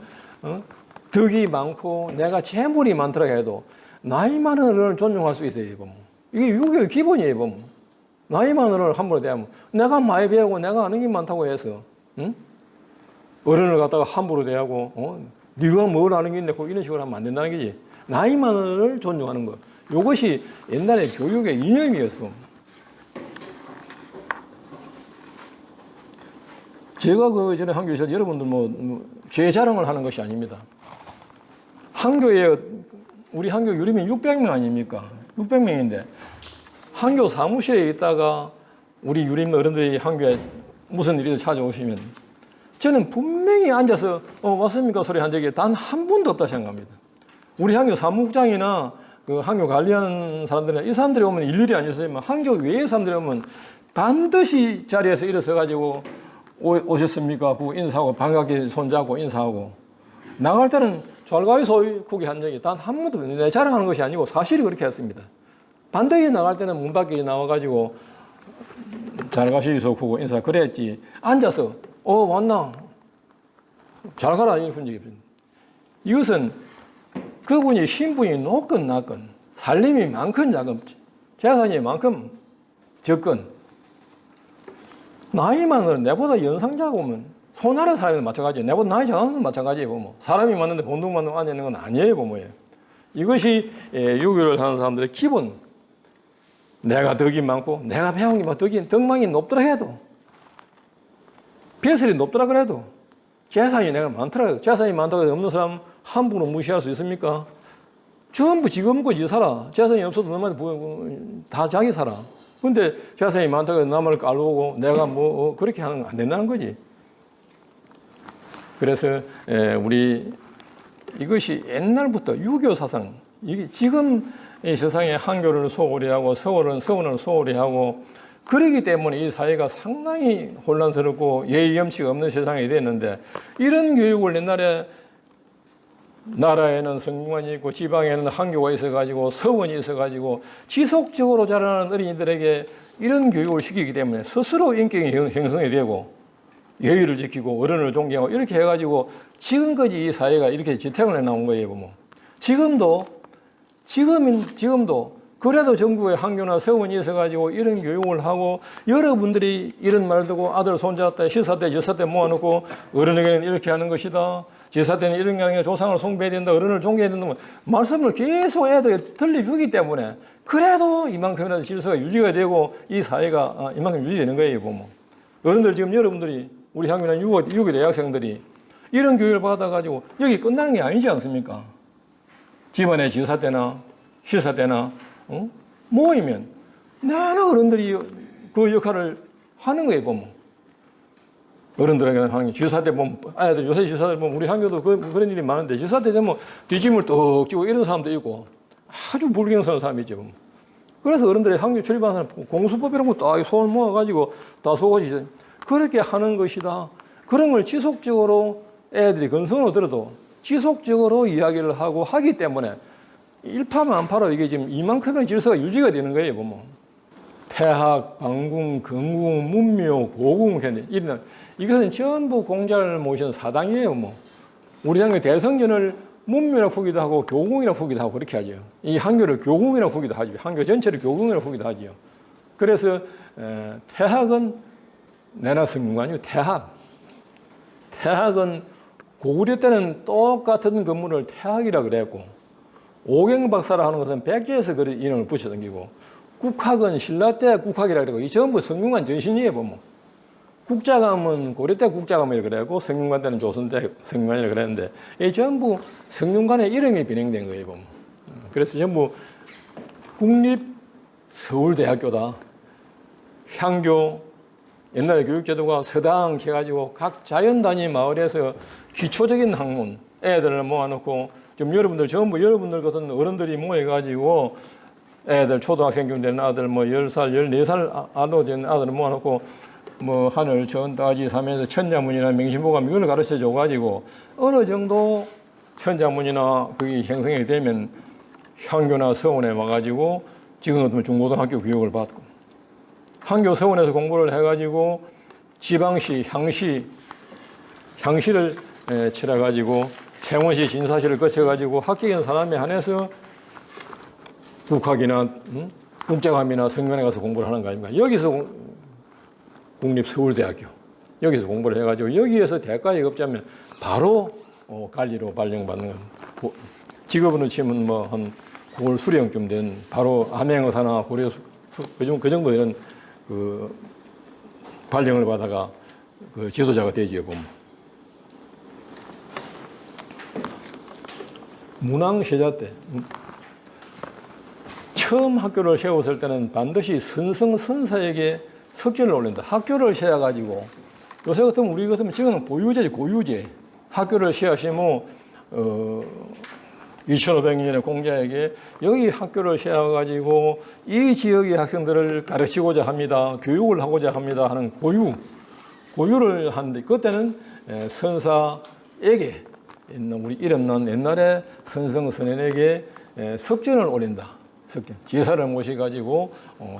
덕이 많고 내가 재물이 많더라 해도 나이 많은 어른을 존중할 수 있어요. 이거 뭐. 이게 유교의 기본이에요. 이거 뭐. 나이 많은 어른을 함부로 대하면 내가 많이 배우고 내가 아는 게 많다고 해서 어른을 갖다가 함부로 대하고 네가 뭘 아는 게 있네 이런 식으로 하면 안 된다는 거지. 나이 많은 어른을 존중하는 거. 이것이 옛날에 교육의 이념이었어. 제가 그 전에 한교에서 여러분들 제 자랑을 하는 것이 아닙니다. 한교에 우리 한교 유림이 600명 아닙니까? 600명인데 한교 사무실에 있다가 우리 유림 어른들이 한교에 무슨 일이 찾아오시면 저는 분명히 앉아서 왔습니까 소리 한 적이 단 한 번도 없다 생각합니다. 우리 한교 사무국장이나 그 한교 관리하는 사람들이나 이 사람들이 오면 일일이 안 있었지만 한교 외의 사람들이 오면 반드시 자리에서 일어서 가지고 오셨습니까? 그 인사하고 반갑게 손잡고 인사하고 나갈 때는 잘가이소 구기 한 적이 단 한 번도 내 자랑하는 것이 아니고 사실이 그렇게 했습니다. 반드시 나갈 때는 문 밖에 나와가지고 잘가시소 구고 인사 그랬지 앉아서 왔나? 잘 가라 이런 적이 없습니다. 이것은 그분이 신분이 높건 낮건 살림이 많건 작건 재산이 많건 적건 나이 많은 내보다 연상자가 오면 손아래 사람이 마찬가지예요. 내보다 나이 작은 사람 마찬가지예요. 보면 사람이 많은데 본동만 앉아 있는 건 아니에요. 보면 이것이 유교를 하는 사람들의 기본. 내가 덕이 많고 내가 배운 게 막 덕망이 높더라 해도 벼슬이 높더라 그래도 재산이 내가 많더라. 재산이 많다고 해서 없는 사람 함부로 무시할 수 있습니까? 전부 지금 거지 살아. 재산이 없어도 너만 다 자기 살아. 근데 재산이 많다고 해서 남을 깔보고 내가 그렇게 하는 건 안 된다는 거지. 그래서 우리 이것이 옛날부터 유교 사상 이게 지금 이 세상에 한교를 소홀히 하고 서원을 소홀히 하고 그러기 때문에 이 사회가 상당히 혼란스럽고 예의 염치가 없는 세상이 됐는데 이런 교육을 옛날에 나라에는 성균관이 있고 지방에는 한교가 있어가지고 서원이 있어가지고 지속적으로 자라는 어린이들에게 이런 교육을 시키기 때문에 스스로 인격이 형성이 되고 예의를 지키고 어른을 존경하고 이렇게 해가지고 지금까지 이 사회가 이렇게 지탱을 해나온 거예요. 보면 지금도 그래도 전국에 한교나 서원이 있어가지고 이런 교육을 하고 여러분들이 이런 말 듣고 아들 손자 때 시사 때 저사 때 모아놓고 어른에게는 이렇게 하는 것이다. 제사 때는 이런 게 아니라 조상을 숭배해야 된다. 어른을 존경해야 된다. 말씀을 계속 애들에게 들려주기 때문에 그래도 이만큼이라도 질서가 유지가 되고 이 사회가 이만큼 유지되는 거예요. 보면 어른들 지금 여러분들이 우리 한교나 유교 대학생들이 이런 교육을 받아가지고 여기 끝나는 게 아니지 않습니까? 집안의 제사 때나 시사 때나 모이면 나는 어른들이 그 역할을 하는 거예요. 보면 어른들에게는 하는 게 제사 때 보면 아이들 요새 제사 때 보면 우리 한교도 그런 일이 많은데 제사 때 되면 뒷짐을 떡 쥐고 이런 사람도 있고 아주 불경스러운 사람이 있죠. 보면. 그래서 어른들이 한교 출입하는 공수법 이런 거 딱 손을 모아가지고 다 속아지죠. 그렇게 하는 것이다. 그런 걸 지속적으로 애들이 건성으로 들어도 지속적으로 이야기를 하고 하기 때문에 일파만파로 이게 지금 이만큼의 질서가 유지가 되는 거예요. 보면 태학, 방궁, 건궁, 문묘, 고궁, 이런 이것은 전부 공자를 모신 사당이에요. 뭐 우리 장교 대성전을 문묘라고 후기도 하고 교궁이라고 후기도 하고 그렇게 하죠. 이 한교를 교궁이라고 후기도 하죠. 한교 전체를 교궁이라고 후기도 하죠. 그래서 태학은 내나 성균관이고 태학은 고구려 때는 똑같은 건물을 태학이라 그랬고 오경박사라 하는 것은 백제에서 그 이름을 붙여당기고 국학은 신라 때 국학이라 그러고 이 전부 성균관 전신이에요. 보면 국자감은 고려 때 국자감이라 그래고 성균관 때는 조선 때 성균관이라 그랬는데 이 전부 성균관의 이름이 변형된 거예요. 보면 그래서 전부 국립서울대학교다. 향교 옛날에 교육제도가 서당 해가지고 각 자연단위 마을에서 기초적인 학문 애들을 모아놓고 좀 여러분들 전부 여러분들 같은 어른들이 모여가지고 애들 초등학생쯤 되는 아들 뭐 10살, 14살 아도 되는 아들을 모아놓고 뭐 하늘 전따지 사면서 천자문이나 명심보감 이걸 가르쳐 줘가지고 어느 정도 천자문이나 그게 형성이 되면 향교나 서원에 와가지고 지금 같으면 중고등학교 교육을 받고 한교 서원에서 공부를 해가지고 지방시, 향시를 치러가지고 세원시, 진사시를 거쳐가지고 합격한 사람에 한해서 국학이나 국제감이나 성균관에 가서 공부를 하는 거 아닙니까? 여기서 국립서울대학교 여기서 공부를 해가지고 여기에서 대과에 없자면 바로 관리로 발령받는 직업으로 치면 뭐 한 9월 수령쯤 된 바로 암행의사나 고려 그 정도 되는 그 발령을 받아가 그 지도자가 되지요. 보면 문왕세자 때 처음 학교를 세웠을 때는 반드시 선생선사에게 석전을 올린다. 학교를 세워가지고 요새 같으면 우리 같으면 지금은 고유제지 고유제. 학교를 세우시면 2500년의 공자에게 여기 학교를 세워가지고 이 지역의 학생들을 가르치고자 합니다. 교육을 하고자 합니다 하는 고유를 하는데 그때는 선사에게 우리 이름난 옛날에 선생선인에게 석전을 올린다. 석전. 제사를 모셔가지고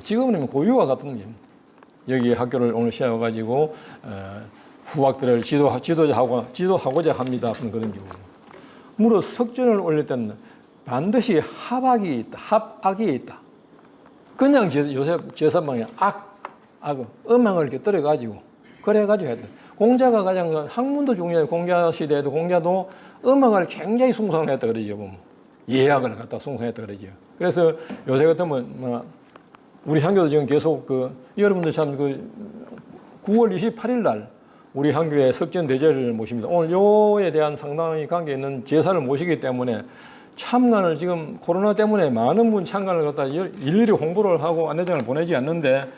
지금은 고유와 같은 게 여기 학교를 오늘 세워가지고 후학들을 지도하고자 합니다. 그런 경우. 무릇 석전을 올릴 때는 반드시 합악이 있다. 합악이 있다. 그냥 요새 제사방에 음악을 이렇게 떨어가지고 그래가지고 했다. 공자가 가장 학문도 중요해요. 공자 시대에도 공자도 음악을 굉장히 숭상했다 그러죠. 보면. 예약을 갖다 숭상했다 그러죠. 그래서 요새 같으면 우리 향교도 지금 계속 여러분들 참 9월 28일 날 우리 향교에 석전 대제를 모십니다. 오늘 요에 대한 상당히 관계 있는 제사를 모시기 때문에 참관을 지금 코로나 때문에 많은 분 참관을 갖다 일일이 홍보를 하고 안내장을 보내지 않는데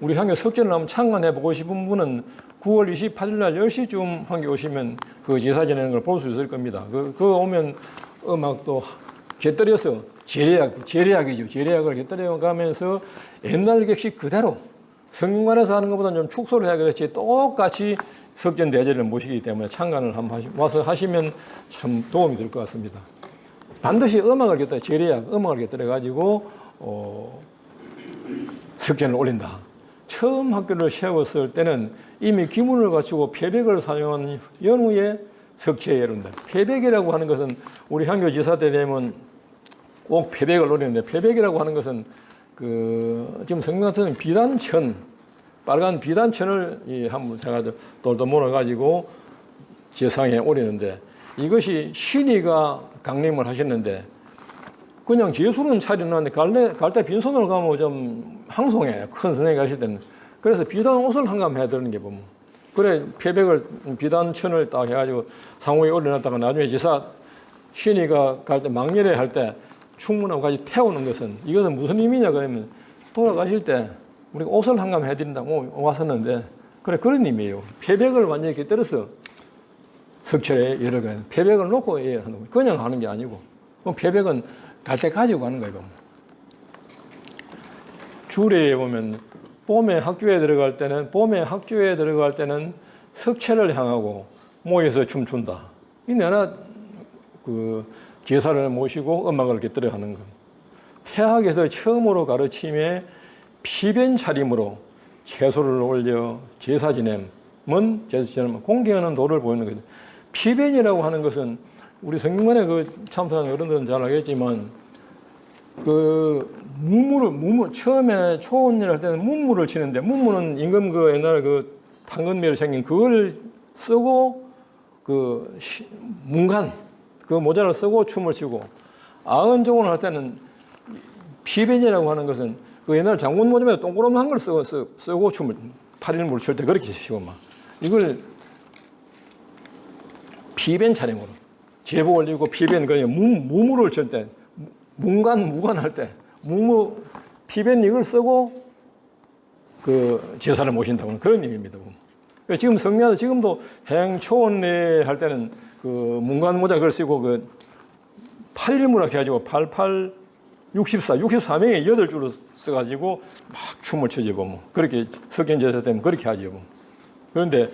우리 향교 석전을 한번 참관해 보고 싶은 분은 9월 28일 날 10시쯤 향교 오시면 그 제사 지내는 걸 볼 수 있을 겁니다. 그 오면 음악도 곁들여서 재래악이죠. 재래악을 곁들여 가면서 옛날 격식 그대로 성균관에서 하는 것보다는 좀 축소를 해야 그렇지 똑같이 석전 대제를 모시기 때문에 참관을 한번 와서 하시면 참 도움이 될 것 같습니다. 반드시 음악을 곁들여 재래악 음악을 곁들여 가지고 석전을 올린다. 처음 학교를 세웠을 때는 이미 기문을 갖추고 표백을 사용한 연후에 석체에 이른다. 표백이라고 하는 것은 우리 향교 지사 때 되면 꼭 표백을 노리는데 표백이라고 하는 것은 지금 성경 같은 비단천 빨간 비단천을 한번 제가 돌돌 몰아가지고 제상에 올리는데 이것이 신이가 강림을 하셨는데 그냥 제수는 차려놨는데 갈 때 빈손으로 가면 좀 항송해. 큰 선생님이 가실 때는. 그래서 비단 옷을 한감 해야 되는 게 보면. 그래, 표백을, 비단천을 딱 해가지고 상호에 올려놨다가 나중에 제사 신이가 갈 때 망렬에 할 때 충문하고 같이 태우는 것은 이것은 무슨 의미냐 그러면 돌아가실 때 우리가 옷을 한감 해드린다고 왔었는데 그래, 그런 의미예요. 표백을 완전히 이렇게 떨어서 석철에 여러 가지 표백을 놓고 하는 거예요. 그냥 하는 게 아니고. 그럼 표백은 갈 때 가지고 가는 거예요. 주례에 보면 봄에 학교에 들어갈 때는 석채를 향하고 모여서 춤춘다. 이 내나 제사를 모시고 음악을 곁들여 하는 것. 태학에서 처음으로 가르침에 피변 차림으로 채소를 올려 제사 지냄은 공경하는 도를 보이는 거죠. 피변이라고 하는 것은 우리 성균관에 그 참석한 어른들은 잘 알겠지만 그 무물 처음에 초원일 할 때는 문물을 치는데 문물은 임금 그 옛날에 그 당근매로 생긴 그걸 쓰고 그 문간 그 모자를 쓰고 춤을 추고 아흔종을 할 때는 피변이라고 하는 것은 그 옛날 장군 모자에 동그란 걸 쓰고 춤을 8일물 출 때 그렇게 치고 막 이걸 피변 차림으로 제복 올리고 피변 그냥 무물을 칠 때 무관할 때 피변 이걸 쓰고 그 제사를 모신다고는 그런 의미입니다. 지금 성묘 지금도 행초원례 할 때는 그 문관 모자 그걸 쓰고 그 8일무라 해가지고 88 64명이 8줄로 써가지고 막 춤을 추지 뭐 그렇게 석견제사 때문에 그렇게 하죠 뭐. 그런데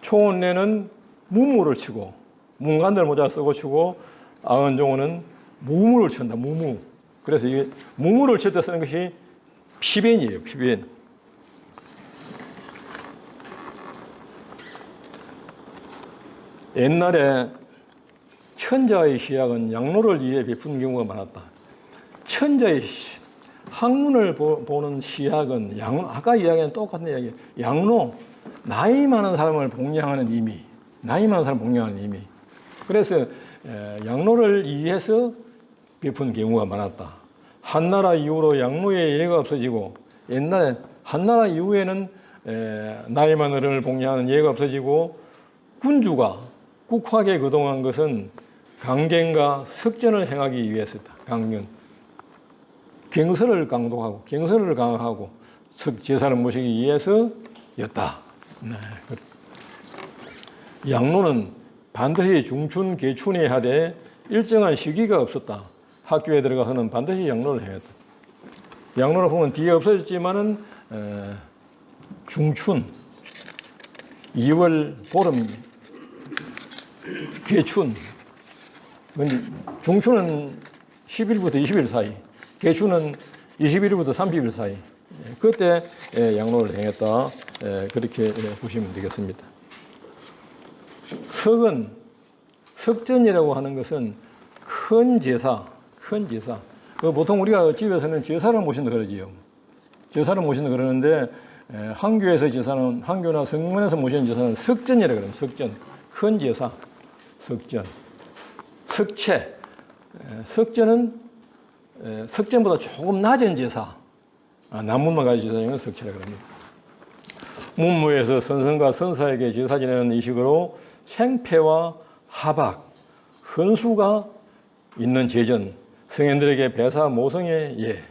초원례는 무무를 치고 문관들 모자 쓰고 추고 아흔종은 무무를 친다 무무. 그래서 이게 무무를 칠 때 쓰는 것이 피변이에요 피변. 옛날에 천자의 시약은 양로를 위해 베푼 경우가 많았다. 천자의 학문을 보는 시약은 아까 이야기한 똑같은 이야기. 양로 나이 많은 사람을 복양하는 의미. 나이 많은 사람 복양하는 의미. 그래서 양로를 위해서 베푼 경우가 많았다. 한나라 이후로 양로의 예가 없어지고 옛날에 한나라 이후에는 나이 많은 어른을 복양하는 예가 없어지고 군주가 국화에 거동한 것은 강경과 석전을 행하기 위해서다. 강경. 경서를 강독하고 경서를 강화하고 제사를 모시기 위해서였다. 네. 양로는 반드시 중춘, 계춘에 하되 일정한 시기가 없었다. 학교에 들어가서는 반드시 양로를 해야 했다. 양로를 보면 뒤에 없어졌지만은 중춘, 2월 보름, 계춘, 중춘은 10일부터 20일 사이, 계춘은 21일부터 30일 사이. 그때 양로를 행했다. 그렇게 보시면 되겠습니다. 석전이라고 하는 것은 큰 제사. 보통 우리가 집에서는 제사를 모신다 그러지요. 제사를 모신다 그러는데 한교에서 제사는 한교나 성문에서 모시는 제사는 석전이라고 그래요. 석전. 큰 제사. 석전. 석채. 석전은 석전보다 조금 낮은 제사. 나무만 가지고 제사하는 석채라고 합니다. 문무에서 선성과 선사에게 제사 지내는 의식으로 생패와 하박, 헌수가 있는 제전, 성인들에게 배사 모성의 예.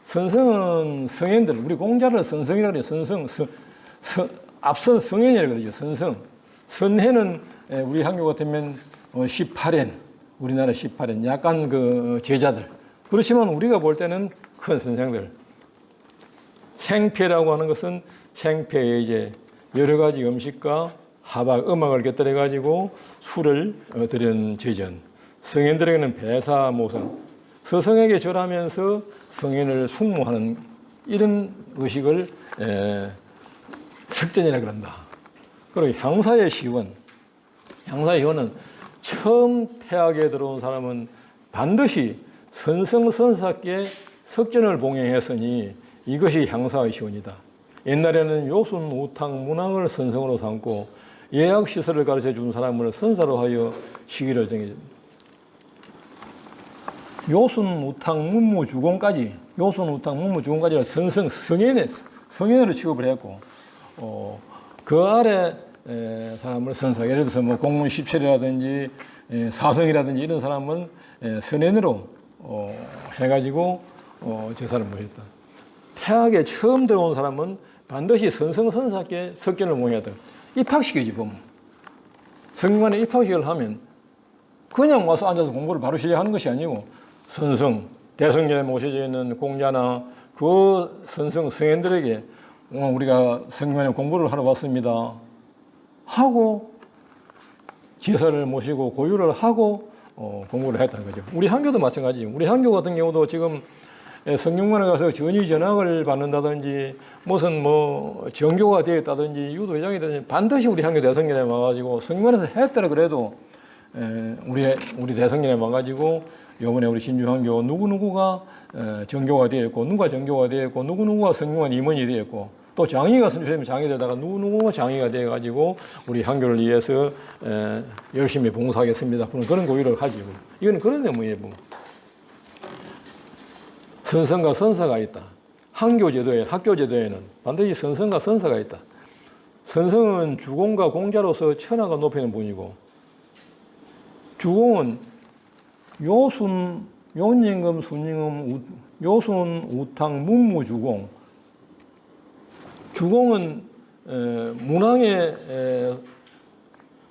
선성은 성인들, 우리 공자를 선성이라고 해요. 앞선 성인이라고 그러죠. 선성. 선해는 우리 한교 같으면 18엔, 우리나라 18엔, 약간 그 제자들. 그렇지만 우리가 볼 때는 큰 선생들. 생패라고 하는 것은 생패에 이제 여러 가지 음식과 하박, 음악을 곁들여 가지고 술을 드리는 제전. 성인들에게는 배사 모성. 서성에게 절하면서 성인을 숙모하는 이런 의식을 석전이라 그런다. 그리고 향사의 시원. 향사의 시원은 처음 태학에 들어온 사람은 반드시 선성선사께 석전을 봉행했으니 이것이 향사의 시원이다. 옛날에는 요순, 우탕, 문왕을 선성으로 삼고 예약시설을 가르쳐 준 사람을 선사로 하여 시기를 정해줍니다. 요순, 우탕, 문무, 주공까지 선성, 성인으로 취급을 했고 그 아래 사람을 선사, 예를 들어서 뭐 공문 17이라든지 사성이라든지 이런 사람은 선인으로 해가지고 제사를 모셨다. 태학에 처음 들어온 사람은 반드시 선성선사께 석견을 모셔야 돼. 입학식이지 보면. 성균관에 입학식을 하면 그냥 와서 앉아서 공부를 바로 시작하는 것이 아니고 선성, 대성전에 모셔져 있는 공자나 그 선성 성인들에게 우리가 성균관에 공부를 하러 왔습니다 하고 제사를 모시고 고유를 하고 공부를 했다는 거죠. 우리 한교도 마찬가지죠. 우리 한교 같은 경우도 지금 성균관에 가서 전위 전학을 받는다든지 무슨 뭐 정교가 되었다든지 유도회장이 되든지 반드시 우리 한교 대성전에 와가지고 성균관에서 했더라 그래도 우리 대성전에 와가지고 요번에 우리 신주한교 누구누구가 정교가 되었고 누가 정교가 되었고 누구누구가 성균관 임원이 되었고 또 장의가 선생님이 장이 되다가 누구누구가 장의가 되어가지고 우리 한교를 위해서 열심히 봉사하겠습니다. 그런 고의를 가지고 이거는 그런 내용이에요. 선성과 선사가 있다. 학교 제도에는 반드시 선성과 선사가 있다. 선성은 주공과 공자로서 천하가 높이는 분이고, 주공은 요순, 요임금, 순임금, 요순, 우탕, 문무주공. 주공은 문왕의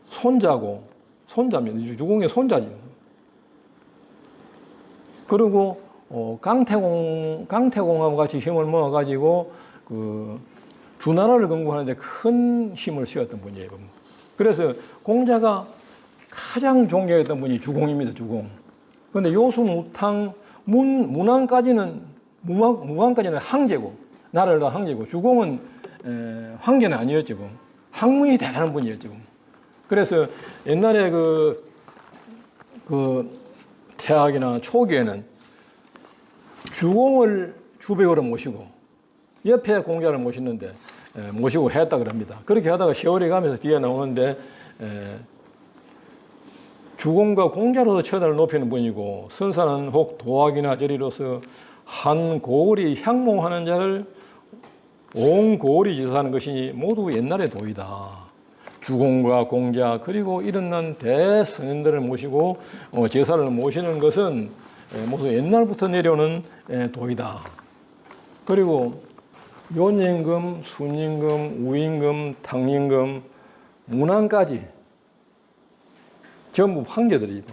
손자입니다. 주공의 손자지. 그리고 강태공하고 같이 힘을 모아가지고 주나라를 건국하는데 큰 힘을 씌웠던 분이에요. 그래서 공자가 가장 존경했던 분이 주공입니다. 주공. 그런데 요순, 우탕, 문왕까지는 황제고 나라를 다 황제고 주공은 황제는 아니었죠. 학문이 대단한 분이었죠. 그래서 옛날에 태학이나 초기에는 주공을 주백으로 모시고 옆에 공자를 모시고 했다 그럽니다. 그렇게 하다가 세월이 가면서 뒤에 나오는데 주공과 공자로서 처단을 높이는 분이고 선사는 혹 도학이나 절이로서 한 고을이 향몽하는 자를 온 고을이 지사하는 것이 모두 옛날의 도이다. 주공과 공자 그리고 일어난 대선인들을 모시고 제사를 모시는 것은 모두 옛날부터 내려오는 도이다. 그리고 요임금, 순임금, 우임금, 탕임금, 문왕까지 전부 황제들이고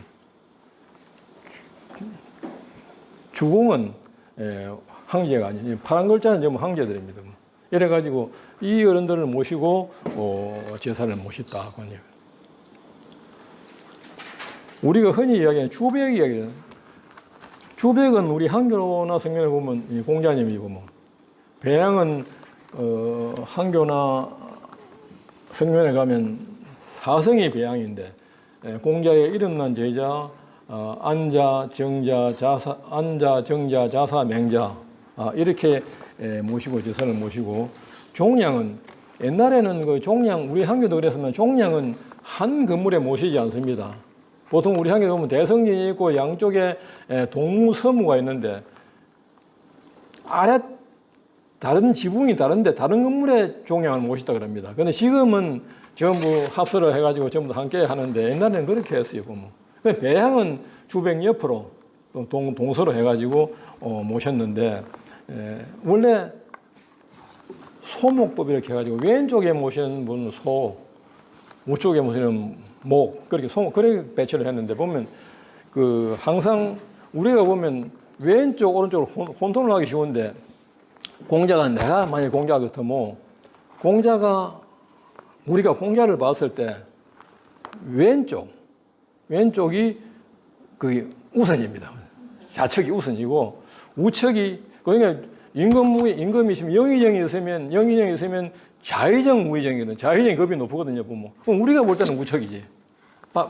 주공은 황제가 아니에요. 파란 글자는 전부 황제들입니다. 이래가지고 이 어른들을 모시고 제사를 모셨다. 우리가 흔히 이야기하는 주백 이야기는 주백은 우리 한교나 성경에 보면 공자님이고 배양은 한교나 성경에 가면 사성이 배양인데 공자의 이름난 제자 안자, 정자, 자사, 맹자 이렇게 모시고 제사를 모시고 종량은 옛날에는 그 종량 우리 한교도 그랬으면 종량은 한 건물에 모시지 않습니다. 보통 우리 한교에 보면 대성전이 있고 양쪽에 동무서무가 있는데 아래 다른 지붕이 다른데 다른 건물에 종량을 모시다 그럽니다. 그런데 지금은 전부 합서를 해가지고 전부 함께 하는데 옛날에는 그렇게 했어요. 보면 배양은 주백 옆으로 동서로 해가지고 모셨는데 원래 소목법 이렇게 해가지고 왼쪽에 모시는 분은 소, 우쪽에 모시는 목 그렇게 그렇게 배치를 했는데 보면 항상 우리가 보면 왼쪽 오른쪽으로 혼돈을 하기 쉬운데 공자가 내가 만약 공자 같으면 우리가 공자를 봤을 때 왼쪽이 우선입니다. 좌측이 우선이고 우측이 그러니까 임금이 있으면 영의정이 있으면 좌의정 무의정이거든. 좌의정이 급이 높거든요. 보면 그럼 우리가 볼 때는 우측이지.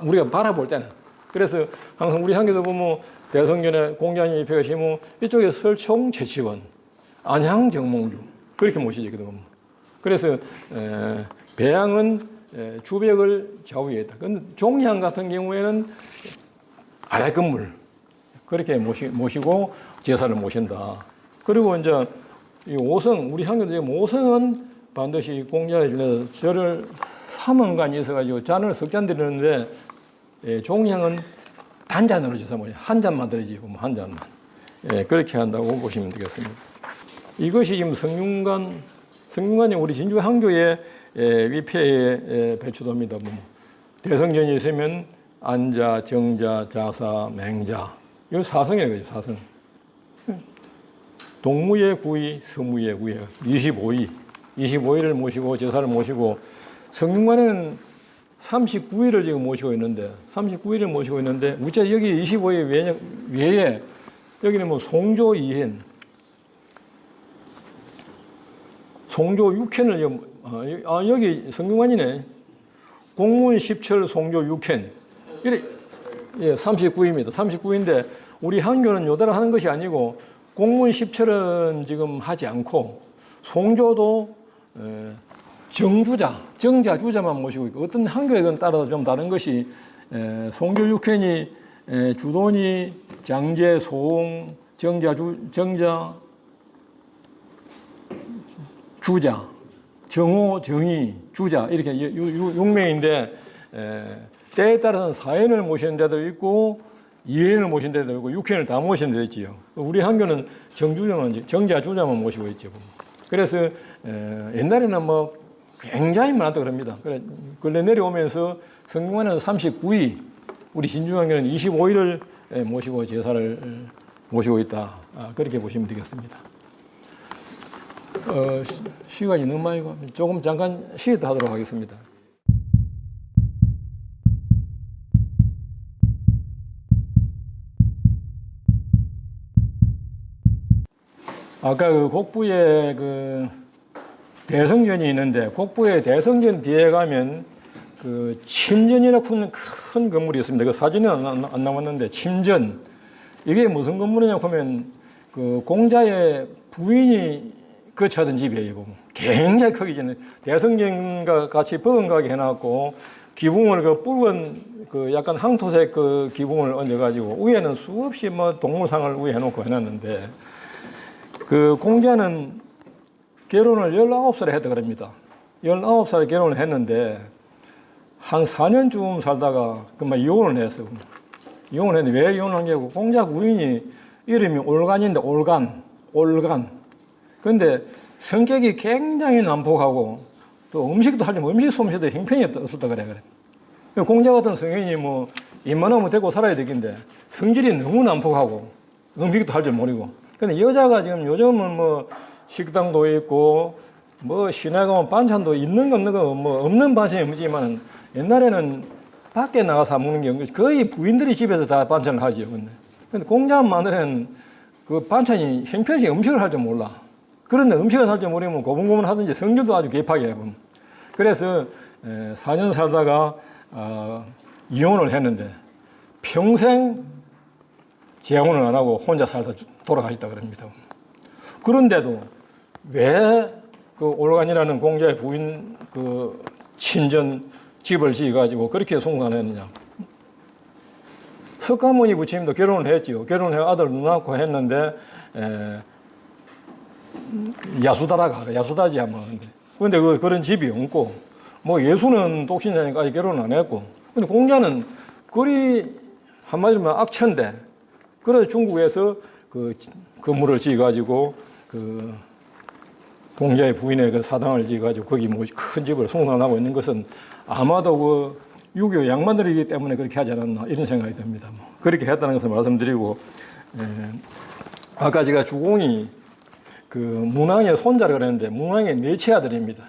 우리가 바라볼 때는. 그래서 항상 우리 한교도 보면 대성전에 공자님이 펴시면 이쪽에 설총 최치원, 안향 정몽주 그렇게 모시거든요. 그래서 배양은 주백을 좌우에 있다. 근데 종량 같은 경우에는 아래 건물 그렇게 모시고 제사를 모신다. 그리고 이제 이 오성 우리 한교도 지금 오성은 반드시 공자에 준해서 절을 3원간이 있어가지고 잔을 석 잔 드리는데 종량은 단잔으로 줘서 한 잔만 드리지 한 잔만 그렇게 한다고 보시면 되겠습니다. 이것이 지금 성균관이 우리 진주 한교의 위패에 배치됩니다. 대성전이 있으면 안자, 정자, 자사, 맹자 이거 사성이에요. 사성. 동무의 구의, 서무의 구의 25일. 25일을 모시고 제사를 모시고 성균관에는 39일을 지금 모시고 있는데, 39일을 모시고 있는데, 우째 여기 25일 외에, 여기는 뭐 송조 2현, 송조 6현을, 여기 성균관이네. 공문 10철 송조 6현. 이래, 예, 39입니다. 39인데, 우리 한교는 요대로 하는 것이 아니고, 공문 10철은 지금 하지 않고, 송조도, 정자, 주자만 모시고 있고, 어떤 한교에 따라서 좀 다른 것이, 송조 6현이, 주돈이, 장제, 소홍, 정자, 주자, 정호, 정의, 주자, 이렇게 6명인데, 때에 따라서는 4현을 모시는 데도 있고, 2현을 모시는 데도 있고, 6현을 다 모시는 데도 있지요. 우리 한교는 정자, 주자만 모시고 있죠. 그래서, 옛날에는 뭐, 굉장히 많았다 그럽니다. 그래, 근래 내려오면서 성균관은 39일, 우리 신중한교는 25일을 모시고 제사를 모시고 있다. 그렇게 보시면 되겠습니다. 시간이 너무 많이 가. 조금 잠깐 쉬었다 하도록 하겠습니다. 아까 그 곡부에 그 대성전이 있는데, 곡부에 대성전 뒤에 가면 그 침전이라고 큰 건물이 있습니다. 그 사진은 안 나왔는데, 침전. 이게 무슨 건물이냐 하면 그 공자의 부인이 거처하던 집이에요. 굉장히 크기. 대성전과 같이 버금가게 해놨고, 기붕을 그 붉은 그 약간 황토색 그 기붕을 얹어가지고, 위에는 수없이 뭐 동물상을 위에 해놓고 해놨는데, 그 공자는 결혼을 19살에 했다 그럽니다. 19살에 결혼을 했는데, 한 4년쯤 살다가 그만 이혼을 했어. 이혼을 했는데, 왜 이혼을 한 게고, 공자 부인이 이름이 올간인데, 올간. 근데 성격이 굉장히 난폭하고, 또 음식도 하지 뭐 음식 솜씨도 형편이 없었다 그래. 공자 같은 성인이 뭐, 입만 되고 살아야 되긴데, 성질이 너무 난폭하고, 음식도 할 줄 모르고. 근데 여자가 지금 요즘은 뭐, 식당도 있고, 뭐, 시내 가면 반찬도 있는 거 없는 거, 뭐, 없는 반찬이 없지만, 옛날에는 밖에 나가서 먹는 게 거의 부인들이 집에서 다 반찬을 하죠. 근데 공자 마늘은 그 반찬이 형편이 음식을 할 줄 몰라. 그런데 음식을 할 줄 모르면 고분고분 하든지 성질도 아주 개팍해. 그래서 4년 살다가 이혼을 했는데 평생 재혼을 안 하고 혼자 살다 돌아가셨다 그럽니다. 그런데도 왜 그 올간이라는 공자의 부인 그 친전 집을 지어가지고 그렇게 숭상했느냐. 석가모니 부처님도 결혼을 했지요. 결혼해 아들 낳고 했는데 야수다지 아마. 근데 그런 집이 없고, 뭐 예수는 독신자니까 아직 결혼 안 했고, 근데 공자는 그리 한마디로 말하면 악천대. 그래서 중국에서 그 건물을 지어가지고 그 공자의 부인의 그 사당을 지어가지고 거기 뭐 큰 집을 숭상하고 있는 것은 아마도 그 유교 양반들이기 때문에 그렇게 하지 않았나 이런 생각이 듭니다. 뭐 그렇게 했다는 것을 말씀드리고, 아까 제가 주공이 그 문왕의 손자를 그랬는데 문왕의 넷째 아들입니다.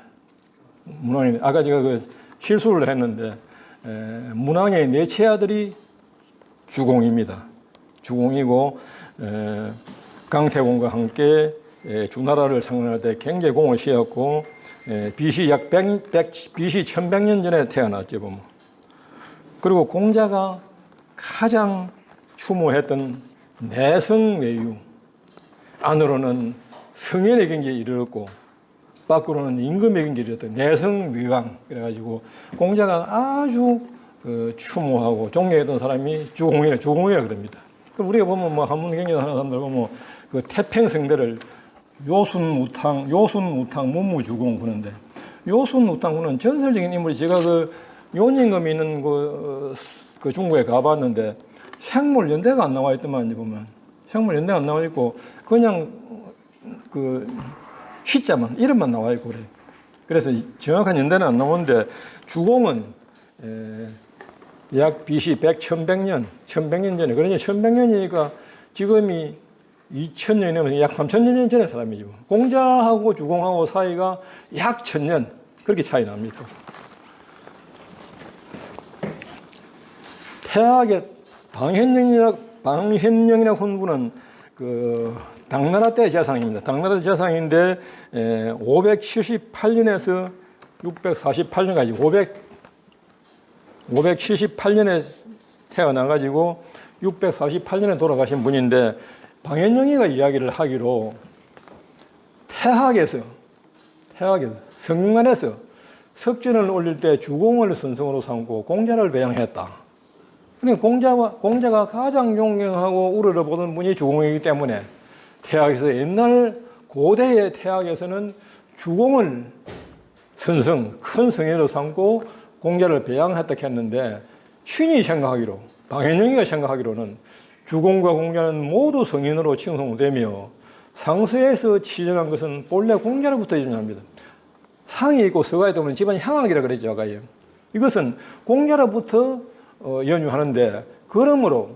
문왕의 아까 제가 그 실수를 했는데 문왕의 넷째 아들이 주공입니다. 주공이고 강태공과 함께 주나라를 창건할 때 굉장히 공을 씌웠고 BC 약 1100년 전에 태어났죠. 보면. 그리고 공자가 가장 추모했던 내성외유, 안으로는 성현의 경지에 이르렀고 밖으로는 임금의 경지에 이르렀던 내성외왕. 그래가지고 공자가 아주 추모하고 존경했던 사람이 주공이라 그럽니다. 우리가 보면 뭐 한문 경전 하는 사람들 보면 그 태평성대를 요순우탕, 문무주공 그러는데, 요순우탕군은 전설적인 인물이, 제가 그 요님금 있는 그 중국에 가봤는데 생물연대가 안 나와 있더만 보면 생물연대가 안 나와 있고 그냥 그 시자만 이름만 나와 있고 그래. 그래서 정확한 연대는 안 나오는데 주공은 약 BC 1100년 전에, 그러니 1100년이니까 지금이 2000년이면 약 3000년 전의 사람이죠. 공자하고 주공하고 사이가 약 1000년 그렇게 차이 납니다. 태학의 방현영이라고 하는 분은 그 당나라 때 재상입니다. 당나라 재상인데 578년에서 648년까지 578년에 태어나가지고 648년에 돌아가신 분인데 방현영이가 이야기를 하기로 태학에서 성균관에서 석전을 올릴 때 주공을 선성으로 삼고 공자를 배양했다. 그러니까 공자가 가장 존경하고 우러러보던 분이 주공이기 때문에 태학에서 옛날 고대의 태학에서는 주공을 큰 성인으로 삼고 공자를 배양했다 했는데 신이 생각하기로 방현영이가 생각하기로는 주공과 공자는 모두 성인으로 칭송되며 상서에서 치전한 것은 본래 공자로부터 유전합니다. 상이 있고 서가 있다면 집안이 향악이라 그랬죠, 아까. 이것은 공자로부터 연유하는데, 그러므로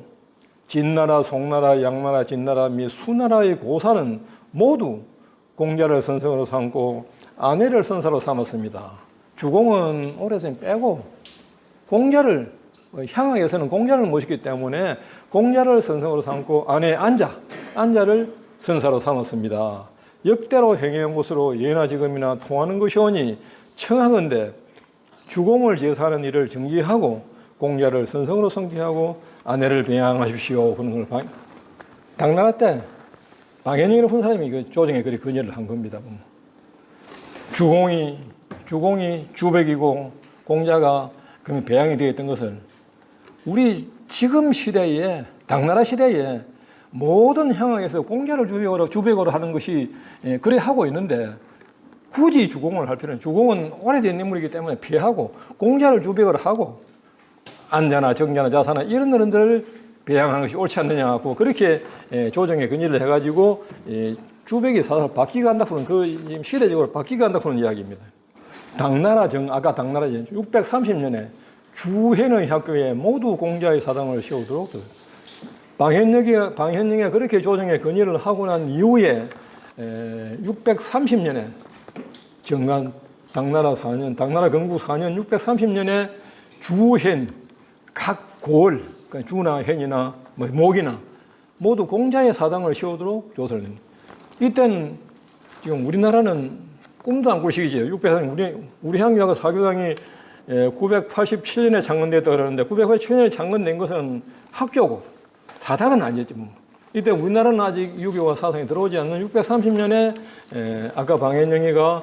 진나라, 송나라, 양나라, 진나라 및 수나라의 고사는 모두 공자를 선성으로 삼고 아내를 선사로 삼았습니다. 주공은 오래전 빼고 공자를 향악에서는 공자를 모시기 때문에 공자를 선성으로 삼고 아내 안자를 선사로 삼았습니다. 역대로 행해온 것으로 예나 지금이나 통하는 것이오니 청하건대 주공을 제사하는 일을 정기하고 공자를 선성으로 성기하고 아내를 배양하십시오. 그런 걸 당나라 때 방현영이라는 한 사람이 그 조정에 그리 건의를 한 겁니다. 주공이 주백이고 공자가 그 배양이 되었던 것을 우리 지금 시대에 당나라 시대에 모든 향악에서 공자를 주백으로 하는 것이 그래 하고 있는데 굳이 주공을 할 필요는 주공은 오래된 인물이기 때문에 피하고 공자를 주백으로 하고 안자나 정자나 자사나 이런 어른들을 배양하는 것이 옳지 않느냐고 그렇게 조정에 건의를 해가지고 주백이 사실 바뀌게 한다고는 그 시대적으로 바뀌게 한다고는 이야기입니다. 아까 당나라 630년에 주해의 학교에 모두 공자의 사당을 세우도록 방현영이가 그렇게 조정에 건의를 하고 난 이후에 630년에 정관 당나라 건국 4년 630년에 주현 각 고을 그러니까 주나 현이나 목이나 모두 공자의 사당을 세우도록 조서를 냅니다. 이때는 지금 우리나라는 꿈도 안 꿀 시기죠. 630년 우리 향유학과 사교당이 987년에 창건됐다 그러는데 987년에 창건된 것은 학교고 사당은 아니었지 뭐. 이때 우리나라는 아직 유교와 사상이 들어오지 않는 630년에 아까 방현영이가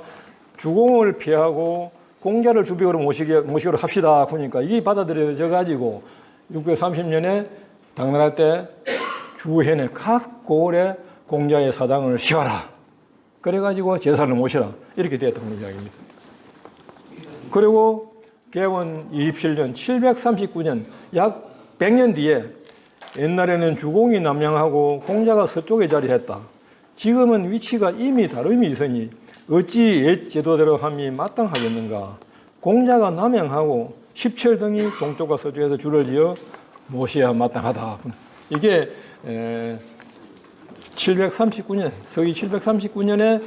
주공을 피하고 공자를 주백으로 모시기로 합시다. 그러니까 이게 받아들여져 가지고 630년에 당나라 때 주현의 각 고을에 공자의 사당을 세워라. 그래가지고 제사를 모시라. 이렇게 되었다는 이야기입니다. 그리고 개원 27년 739년 약 100년 뒤에 옛날에는 주공이 남양하고 공자가 서쪽에 자리했다. 지금은 위치가 이미 다름이 있으니 어찌 옛 제도대로 함이 마땅하겠는가. 공자가 남양하고 십철 등이 동쪽과 서쪽에서 줄을 지어 모셔야 마땅하다. 이게 739년 서기 739년에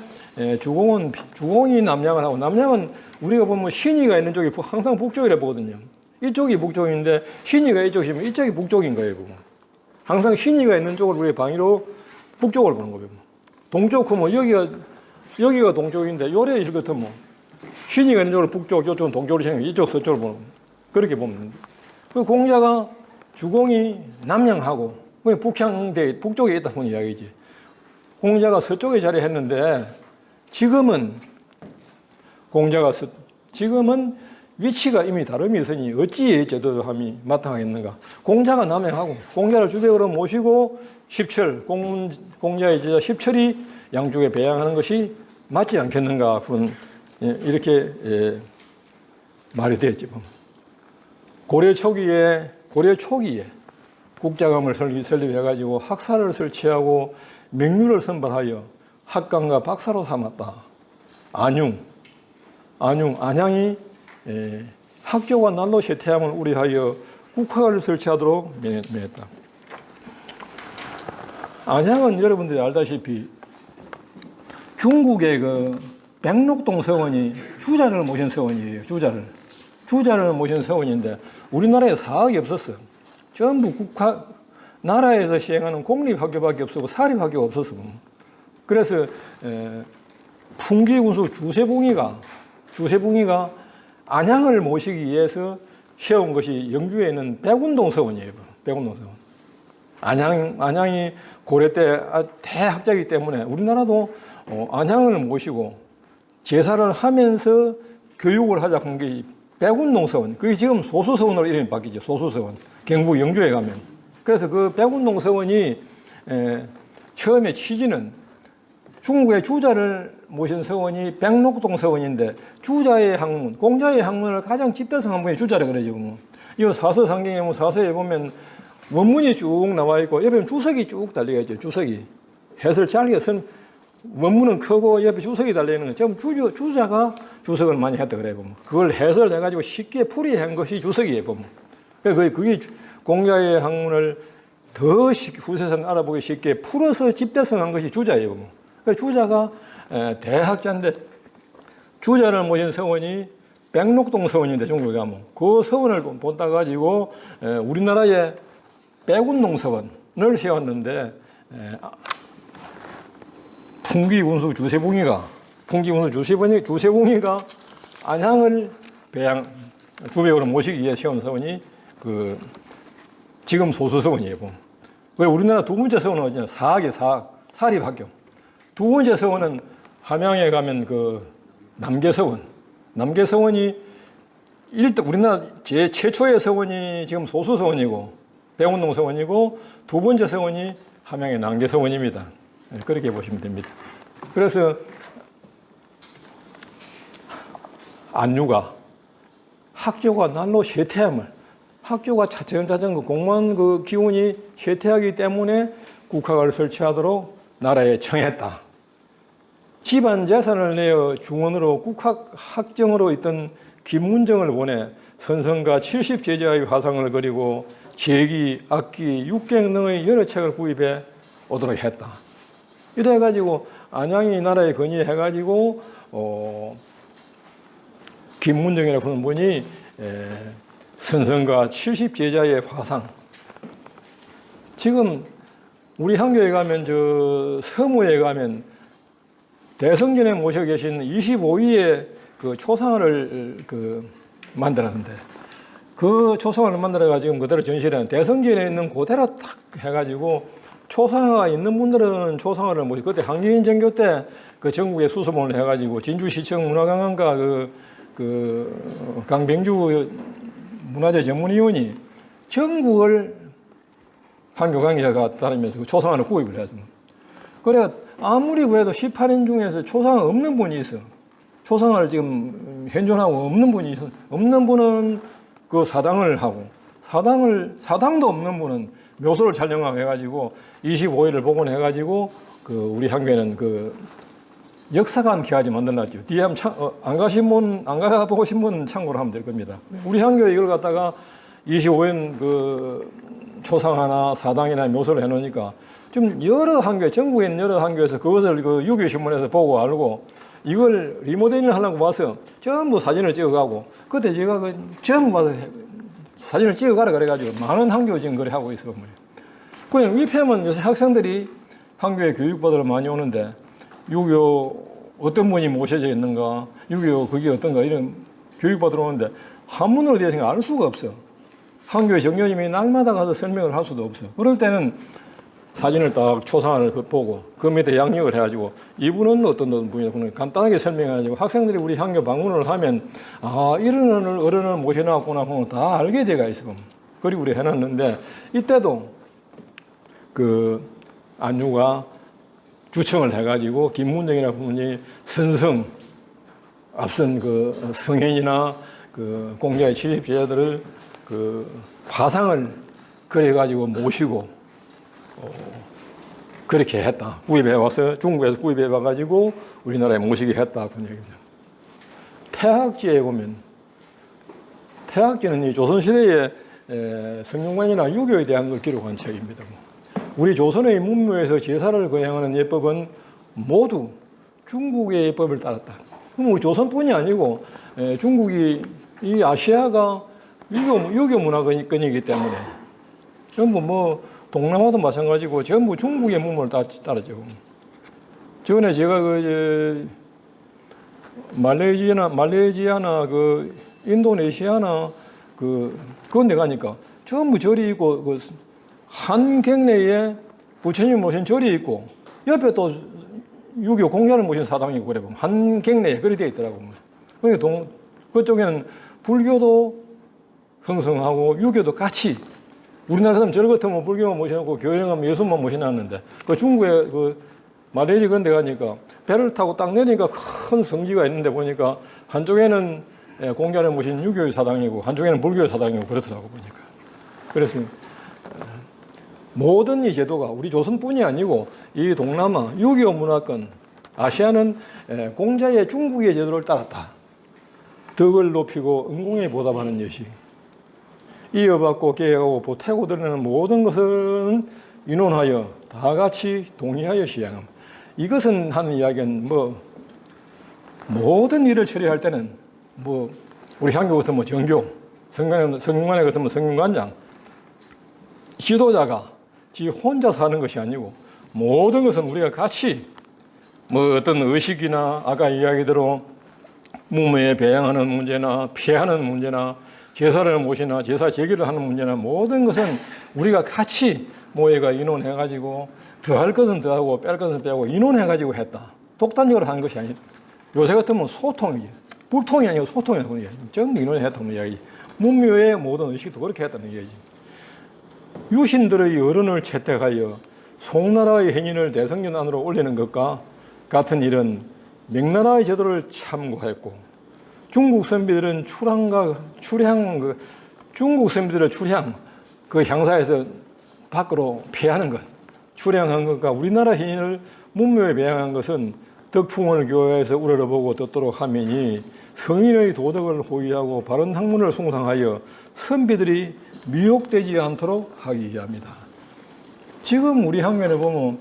주공이 남양을 하고 남양은 우리가 보면 신의가 있는 쪽이 항상 북쪽이라 보거든요. 이쪽이 북쪽인데 신의가 이쪽이면 이쪽이 북쪽인 거예요. 항상 신의가 있는 쪽을 우리 방위로 북쪽을 보는 거예요. 동쪽 하면 여기가 동쪽인데 요래 이렇게 같으면 신의가 있는 쪽으로 북쪽, 이쪽은 동쪽으로 생겨 이쪽 서쪽을 보는 거예요. 그렇게 보면 그 공자가 주공이 남양하고 북쪽에 있다 보는 이야기지. 공자가 서쪽에 자리했는데 지금은 위치가 이미 다름이 있으니 어찌 제도함이 마땅하겠는가. 공자가 남양하고 공자를 주백으로 모시고 공자의 제자 십철이 양쪽에 배양하는 것이 맞지 않겠는가. 그런 이렇게 말이 되었지. 고려 초기에 국자감을 설립해가지고 학사를 설치하고 명률을 선발하여 학강과 박사로 삼았다. 안양이 학교와 난로 세태함을 우려하여 국학을 설치하도록 명했다. 안양은 여러분들이 알다시피 중국의 그 백록동 서원이 주자를 모신 서원이에요. 주자를 모신 서원인데 우리나라에 사학이 없었어요. 전부 나라에서 시행하는 공립학교밖에 없었고 사립학교가 없었어. 그래서 풍기군수 주세봉이가 안양을 모시기 위해서 세운 것이 영주에 있는 백운동서원이에요. 백운동서원. 안양이 고려 때 대학자이기 때문에 우리나라도 안양을 모시고 제사를 하면서 교육을 하자 한 게 백운동서원. 그게 지금 소수서원으로 이름이 바뀌죠. 소수서원. 경북 영주에 가면. 그래서 그 백운동서원이 처음에 취지는 중국의 주자를 모신 서원이 백록동서원인데 주자의 학문, 공자의 학문을 가장 집대성한 분이 주자라 그러죠. 이 사서상경에 보면 사서에 보면 원문이 쭉 나와 있고 옆에 주석이 쭉 달려 있죠. 주석이 해설 잘게 쓴 원문은 크고 옆에 주석이 달려 있는 거. 좀 주자가 주석을 많이 했다 그래 보면 그걸 해설해 가지고 쉽게 풀이한 것이 주석이에요. 보면 그게 공자의 학문을 더 후세선 알아보기 쉽게 풀어서 집대성한 것이 주자예요. 보면 주자가 대학자인데 주자를 모신 서원이 백록동 서원인데 중국에 가면 그 서원을 본따 가지고 우리나라의 백운동서원을 세웠는데 풍기군수 주세봉이가 안양을 주배우로 모시기 위해 세운 서원이 그 지금 소수서원이에요. 그리고 우리나라 두 번째 서원은 어디냐? 사립학교. 두 번째 서원은 함양에 가면 그 남계서원이 우리나라 최초의 서원이 지금 소수서원이고 백운동서원이고 두 번째 서원이 함양의 남계서원입니다. 그렇게 보시면 됩니다. 그래서 안유가 학교가 날로 쇠퇴함을 학교가 차츰차츰 그 공무원 그 기운이 쇠퇴하기 때문에 국학을 설치하도록 나라에 청했다. 집안 재산을 내어 중원으로 국학 학정으로 있던 김문정을 보내 선성과 70제자의 화상을 그리고 제기, 악기, 육경 등의 여러 책을 구입해 오도록 했다. 이래가지고 안양이 나라에 건의해가지고 김문정이라고 하는 분이 선성과 70제자의 화상. 지금 우리 한교에 가면 서무에 가면 대성전에 모셔 계신 25위의 그 초상화를 만들었는데 그 초상화를 만들어가 지금 그대로 전시를 대성전에 있는 그대로 딱 해가지고 초상화가 있는 분들은 초상화를 모시고 그때 항저인 정교 때 그 전국에 수소문을 해가지고 진주시청 문화관광과 그 강병주 문화재 전문위원이 전국을 한교 관계자가 따르면서 그 초상화를 구입을 했습니다. 그래 아무리 그래도 18인 중에서 초상화 없는 분이 있어. 초상화를 지금 현존하고 없는 분이 있어. 없는 분은 그 사당을 하고 사당도 없는 분은 묘소를 촬영하고 해가지고 25일을 복원해가지고 그 우리 한교에는 그 역사관 기하지 만들어놨죠. 뒤에 한번 안 가보신 분은 참고를 하면 될 겁니다. 우리 한교에 이걸 갖다가 25인 그 초상화나 사당이나 묘소를 해놓으니까 좀 여러 한교, 전국에 있는 여러 한교에서 그것을 그 유교신문에서 보고 알고 이걸 리모델링을 하려고 와서 전부 사진을 찍어가고 그때 제가 그 전부 와서 사진을 찍어가라 그래가지고 많은 한교 지금 그래 하고 있어. 그냥 위패면 요새 학생들이 한교에 교육받으러 많이 오는데 유교 어떤 분이 모셔져 있는가, 유교 그게 어떤가 이런 교육받으러 오는데 한문으로 되어 있으니까 알 수가 없어. 한교의 정교님이 날마다 가서 설명을 할 수도 없어. 그럴 때는 사진을 딱 초상화를 보고 그 밑에 양력을 해가지고 이분은 어떤 분이냐 간단하게 설명해가지고 학생들이 우리 한교 방문을 하면 이런 어른을 모셔놨구나 하면 다 알게 돼가 있어. 그리고 우리 해놨는데 이때도 그 안유가 주청을 해가지고 김문정이라는 분이 선성 앞선 그 성현이나 그 공자의 70제자들을 그 화상을 그려가지고 모시고 그렇게 했다. 구입해 와서 중국에서 구입해 와가지고 우리나라에 모시게 했다. 그런 얘기입니다. 태학지에 보면 태학지는 이 조선시대의 성균관이나 유교에 대한 걸 기록한 책입니다. 우리 조선의 문묘에서 제사를 거행하는 예법은 모두 중국의 예법을 따랐다. 그럼 우리 조선뿐이 아니고 중국이 이 아시아가 유교 문화권이기 때문에 전부 뭐 동남아도 마찬가지고 전부 중국의 문물을 따르죠. 전에 제가 말레이시아나 그 인도네시아나 그런 데 가니까 전부 절이 있고 한 경내에 부처님 모신 절이 있고 옆에 또 유교 공자를 모신 사당이 있고 그래 보면 한 경내에 그리 되어 있더라고. 그러니까 그쪽에는 불교도 흥성하고 유교도 같이 우리나라 사람 절 같으면 불교만 모셔놓고 교회를 가면 예수만 모셔놨는데 그 중국에 마레이시 그런 데 가니까 배를 타고 딱 내리니까 큰 성지가 있는데 보니까 한쪽에는 공자를 모신 유교의 사당이고 한쪽에는 불교의 사당이고 그렇더라고 보니까. 그래서 모든 이 제도가 우리 조선뿐이 아니고 이 동남아 유교 문화권 아시아는 공자의 중국의 제도를 따랐다. 덕을 높이고 은공에 보답하는 것이 이어받고 계획하고 보태고 드리는 모든 것은 인원하여 다 같이 동의하여 시행함. 이것은 하는 이야기는 모든 일을 처리할 때는 우리 향교 같으면 정교, 성균관에 같으면 성균관장, 지도자가 지 혼자서 하는 것이 아니고 모든 것은 우리가 같이 어떤 의식이나 아까 이야기대로 무무에 배양하는 문제나 피하는 문제나 제사를 모시나 제사 제기를 하는 문제나 모든 것은 우리가 같이 모여가 인원해가지고 더할 것은 더하고 뺄 것은 빼고 인원해가지고 했다. 독단적으로 하는 것이 아니다. 요새 같으면 소통이지. 불통이 아니고 소통이라는 이야기. 전부 인원했다는 이야기. 문묘의 모든 의식도 그렇게 했다는 이야기지. 유신들의 어른을 채택하여 송나라의 행인을 대성전 안으로 올리는 것과 같은 일은 명나라의 제도를 참고했고 중국 선비들은 중국 선비들의 출향 그 향사에서 밖으로 피하는 것 출향한 것과 우리나라 행인을 문묘에 배양한 것은 덕풍을 교회에서 우러러보고 듣도록 하미니 성인의 도덕을 호위하고 바른 학문을 숭상하여 선비들이 미혹되지 않도록 하기 위함이다. 지금 우리 학면에 보면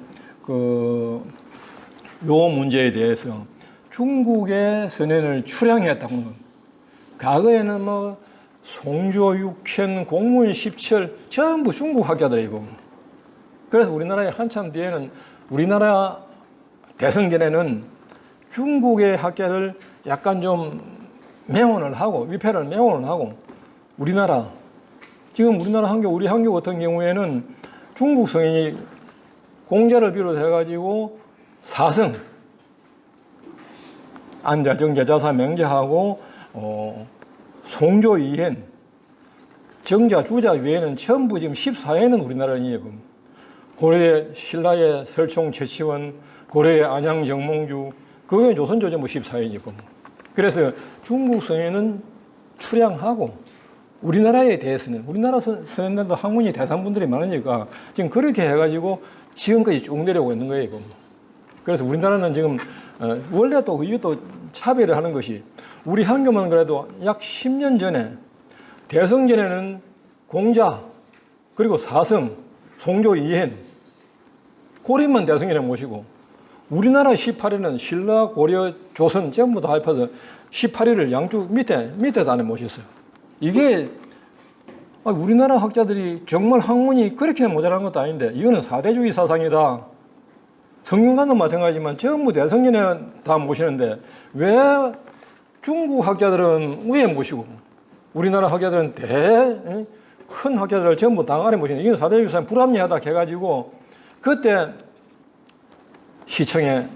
요 문제에 대해서 중국의 선현을 출향했다고 하는 것. 과거에는 송조, 육현, 공문, 십철 전부 중국 학자들이고 그래서 우리나라의 한참 뒤에는 우리나라 대성전에는 중국의 학자를 약간 좀 명언을 하고 위패를 명언을 하고 지금 우리나라 우리 한교 같은 경우에는 중국 성인이 공자를 비롯해가지고 사성 안자, 정자, 자사, 명자하고 송조, 이현, 정자, 주자 외에는 전부 지금 14회는 우리나라인이에요. 고려의 신라의 설총, 최치원, 고려의 안양, 정몽주, 그 외에 조선조 전부 14회니까. 그래서 중국 성에는 출향하고 우리나라에 대해서는 우리나라 선현들도 학문이 대단한 분들이 많으니까 지금 그렇게 해가지고 지금까지 쭉 내려오고 있는 거예요. 그래서 우리나라는 지금 원래 또 이것도 차별을 하는 것이 우리 한교만 그래도 약 10년 전에 대성전에는 공자 그리고 사성, 송조, 이현 고려만 대성전에 모시고 우리나라 18일은 신라, 고려, 조선 전부 다 합해서 18일을 양쪽 밑에 단에 모셨어요. 이게 우리나라 학자들이 정말 학문이 그렇게 모자란 것도 아닌데 이거는 사대주의 사상이다. 성균관도 마찬가지지만 전부 대성전에 다 모시는데 왜 중국 학자들은 위에 모시고 우리나라 학자들은 큰 학자들을 전부 당 아래 모시는 이건 사대주의 사상 불합리하다 해가지고 그때 시청에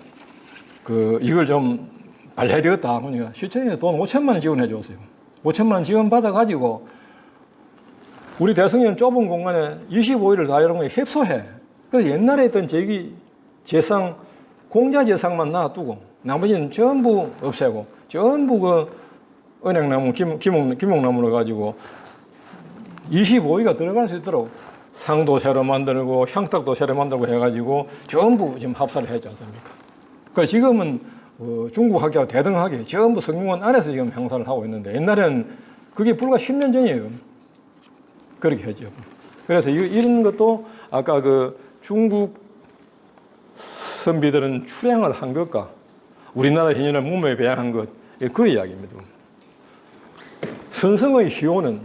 이걸 좀 발려야 되겠다 보니까 시청에 돈 5천만 원 지원해 줬어요. 5천만 원 지원 받아가지고 우리 대성전 좁은 공간에 25일을 다 이런 거에 협소해. 그래서 옛날에 있던 제상, 공자 제상만 놔두고 나머지는 전부 없애고 전부 은행나무, 김옥나무를 가지고 25위가 들어갈 수 있도록 상도 새로 만들고 향탁도 새로 만들고 해가지고 전부 지금 합사를 했지 않습니까? 그래서 지금은 중국 학자가 대등하게 전부 성균관 안에서 지금 행사를 하고 있는데 옛날에는 그게 불과 10년 전이에요. 그렇게 했죠. 그래서 이런 것도 아까 중국 선비들은 출향을 한 것과 우리나라 현인을 문묘에 배양한 것, 그 이야기입니다. 선성의 희호는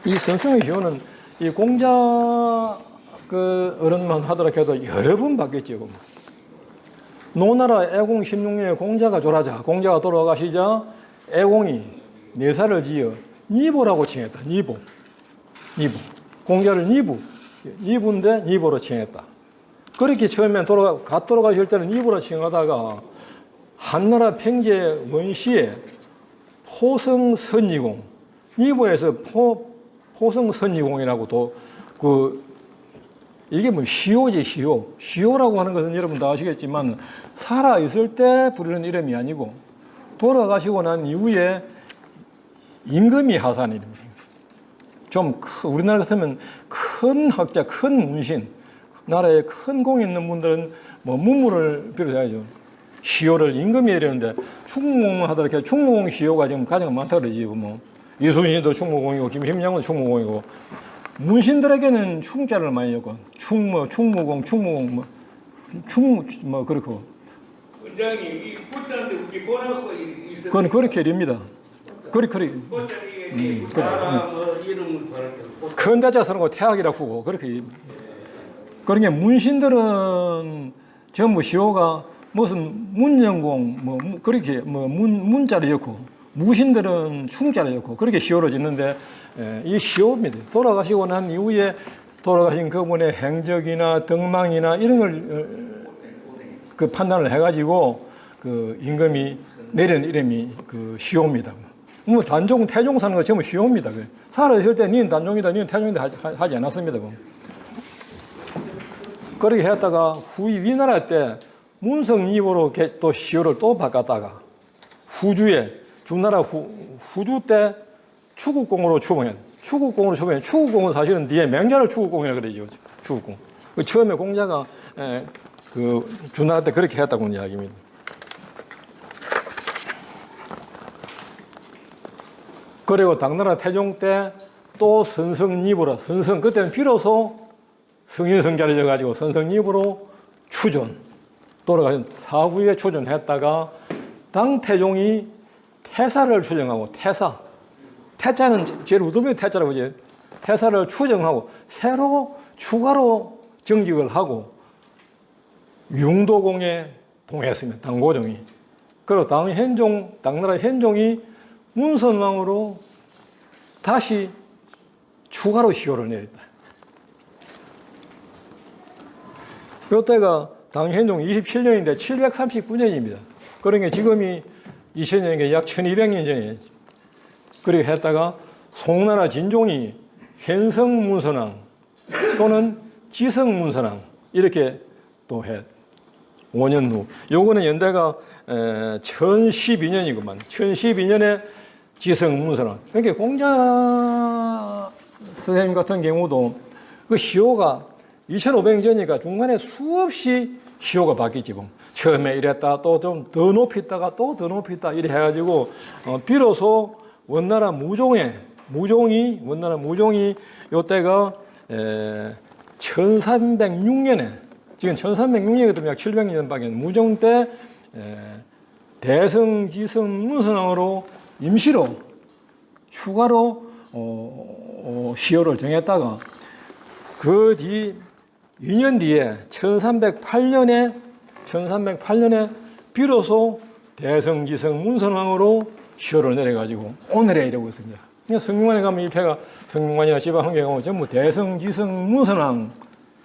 이 선성의 시효는 이 공자 그 어른만 하더라 해도 여러 번 바뀌었죠. 노나라 애공 16년에 공자가 졸하자, 공자가 돌아가시자 애공이 4살을 지어 니보라고 칭했다. 니보. 공자를 니부인데 니보로 칭했다. 그렇게 처음에 돌아가실 때는 니보로 칭하다가 한나라 팽제 원시에 포성선이공, 니보에서 포성선이공이라고 이게 뭐 시효지, 시효. 시효라고 하는 것은 여러분 다 아시겠지만 살아있을 때 부르는 이름이 아니고 돌아가시고 난 이후에 임금이 하사한 이름입니다. 우리나라 같으면 큰 학자, 큰 문신, 나라에 큰 공이 있는 분들은 뭐 문무를 비롯해야죠. 시효를 임금이 이러는데 충무공 하더라도 충무공 시효가 지금 가장 많다 그러지. 뭐 이순신도 충무공이고 김심양도 충무공이고 문신들에게는 충자를 많이 줬고 충무공 그렇고. 원장님 이 꽃자인데 우리 꺼내고 있어요. 그건 그렇게 됩니다. 그렇게. 꽃자리 나라 뭐 이름을 바랄 때. 큰 대자 쓰는 거 태학이라고 하고 그렇게. 그러니까 문신들은 전부 시호가 무슨 문영공 그렇게 문자를 넣고 무신들은 충자를 넣고 그렇게 시호를 짓는데 이 시호입니다. 돌아가시고 난 이후에 돌아가신 그분의 행적이나 덕망이나 이런 걸 그 판단을 해가지고 그 임금이 내린 이름이 그 시호입니다. 뭐 단종, 태종 사는 거 전부 시호입니다. 살아있을 때 니는 단종이다, 니는 태종이다 하지 않았습니다. 그렇게 했다가 후이 위나라 때 문성입으로 또 시호를 또 바꿨다가 후주에 중나라 후주 때 추국공으로 추봉해. 추국공은 사실은 뒤에 맹자를 추국공이라고 그러죠. 추국공. 처음에 공자가 그 주나라 때 그렇게 했다고 하는 이야기입니다. 그리고 당나라 태종 때 또 선성립으로 그때는 비로소 성인성자를 져가지고 선성립으로 추존 돌아가신 사후에 추존했다가 당태종이 태사를 추정하고 태자는 제일 우두머리 태자라고 하죠. 태사를 추정하고 새로 추가로 정직을 하고 융도공에 동했습니다. 당고종이. 그리고 당나라 현종이 문선왕으로 다시 추가로 시효를 내렸다. 이때가 당현종 27년인데 739년입니다. 그러니까 지금이 2000년이니까 약 1200년 전이에요. 그렇게 했다가 송나라 진종이 현성문선왕 또는 지성문선왕 이렇게 또 해. 5년 후. 요거는 연대가 1012년이구만. 1012년에 지성문선왕. 그러니까 공자 선생님 같은 경우도 그 시호가 2500년 전이니까 중간에 수없이 시호가 바뀌지. 처음에 이랬다 또 좀 더 높이 있다가 또 더 높이 있다 이래 해가지고 비로소 원나라 무종이 요때가 1306년에 지금 1306년이거든요. 약 700년밖에 무종 때 대성지성 문선왕으로 임시로 추가로 시효를 정했다가 그 뒤 2년 뒤에 1308년에 비로소 대성지성 문선왕으로 시효를 내려가지고 오늘에 이르고 있습니다. 성균관에 가면 이 패가 성균관이나 지방환경에 가면 전부 대성지성 문선왕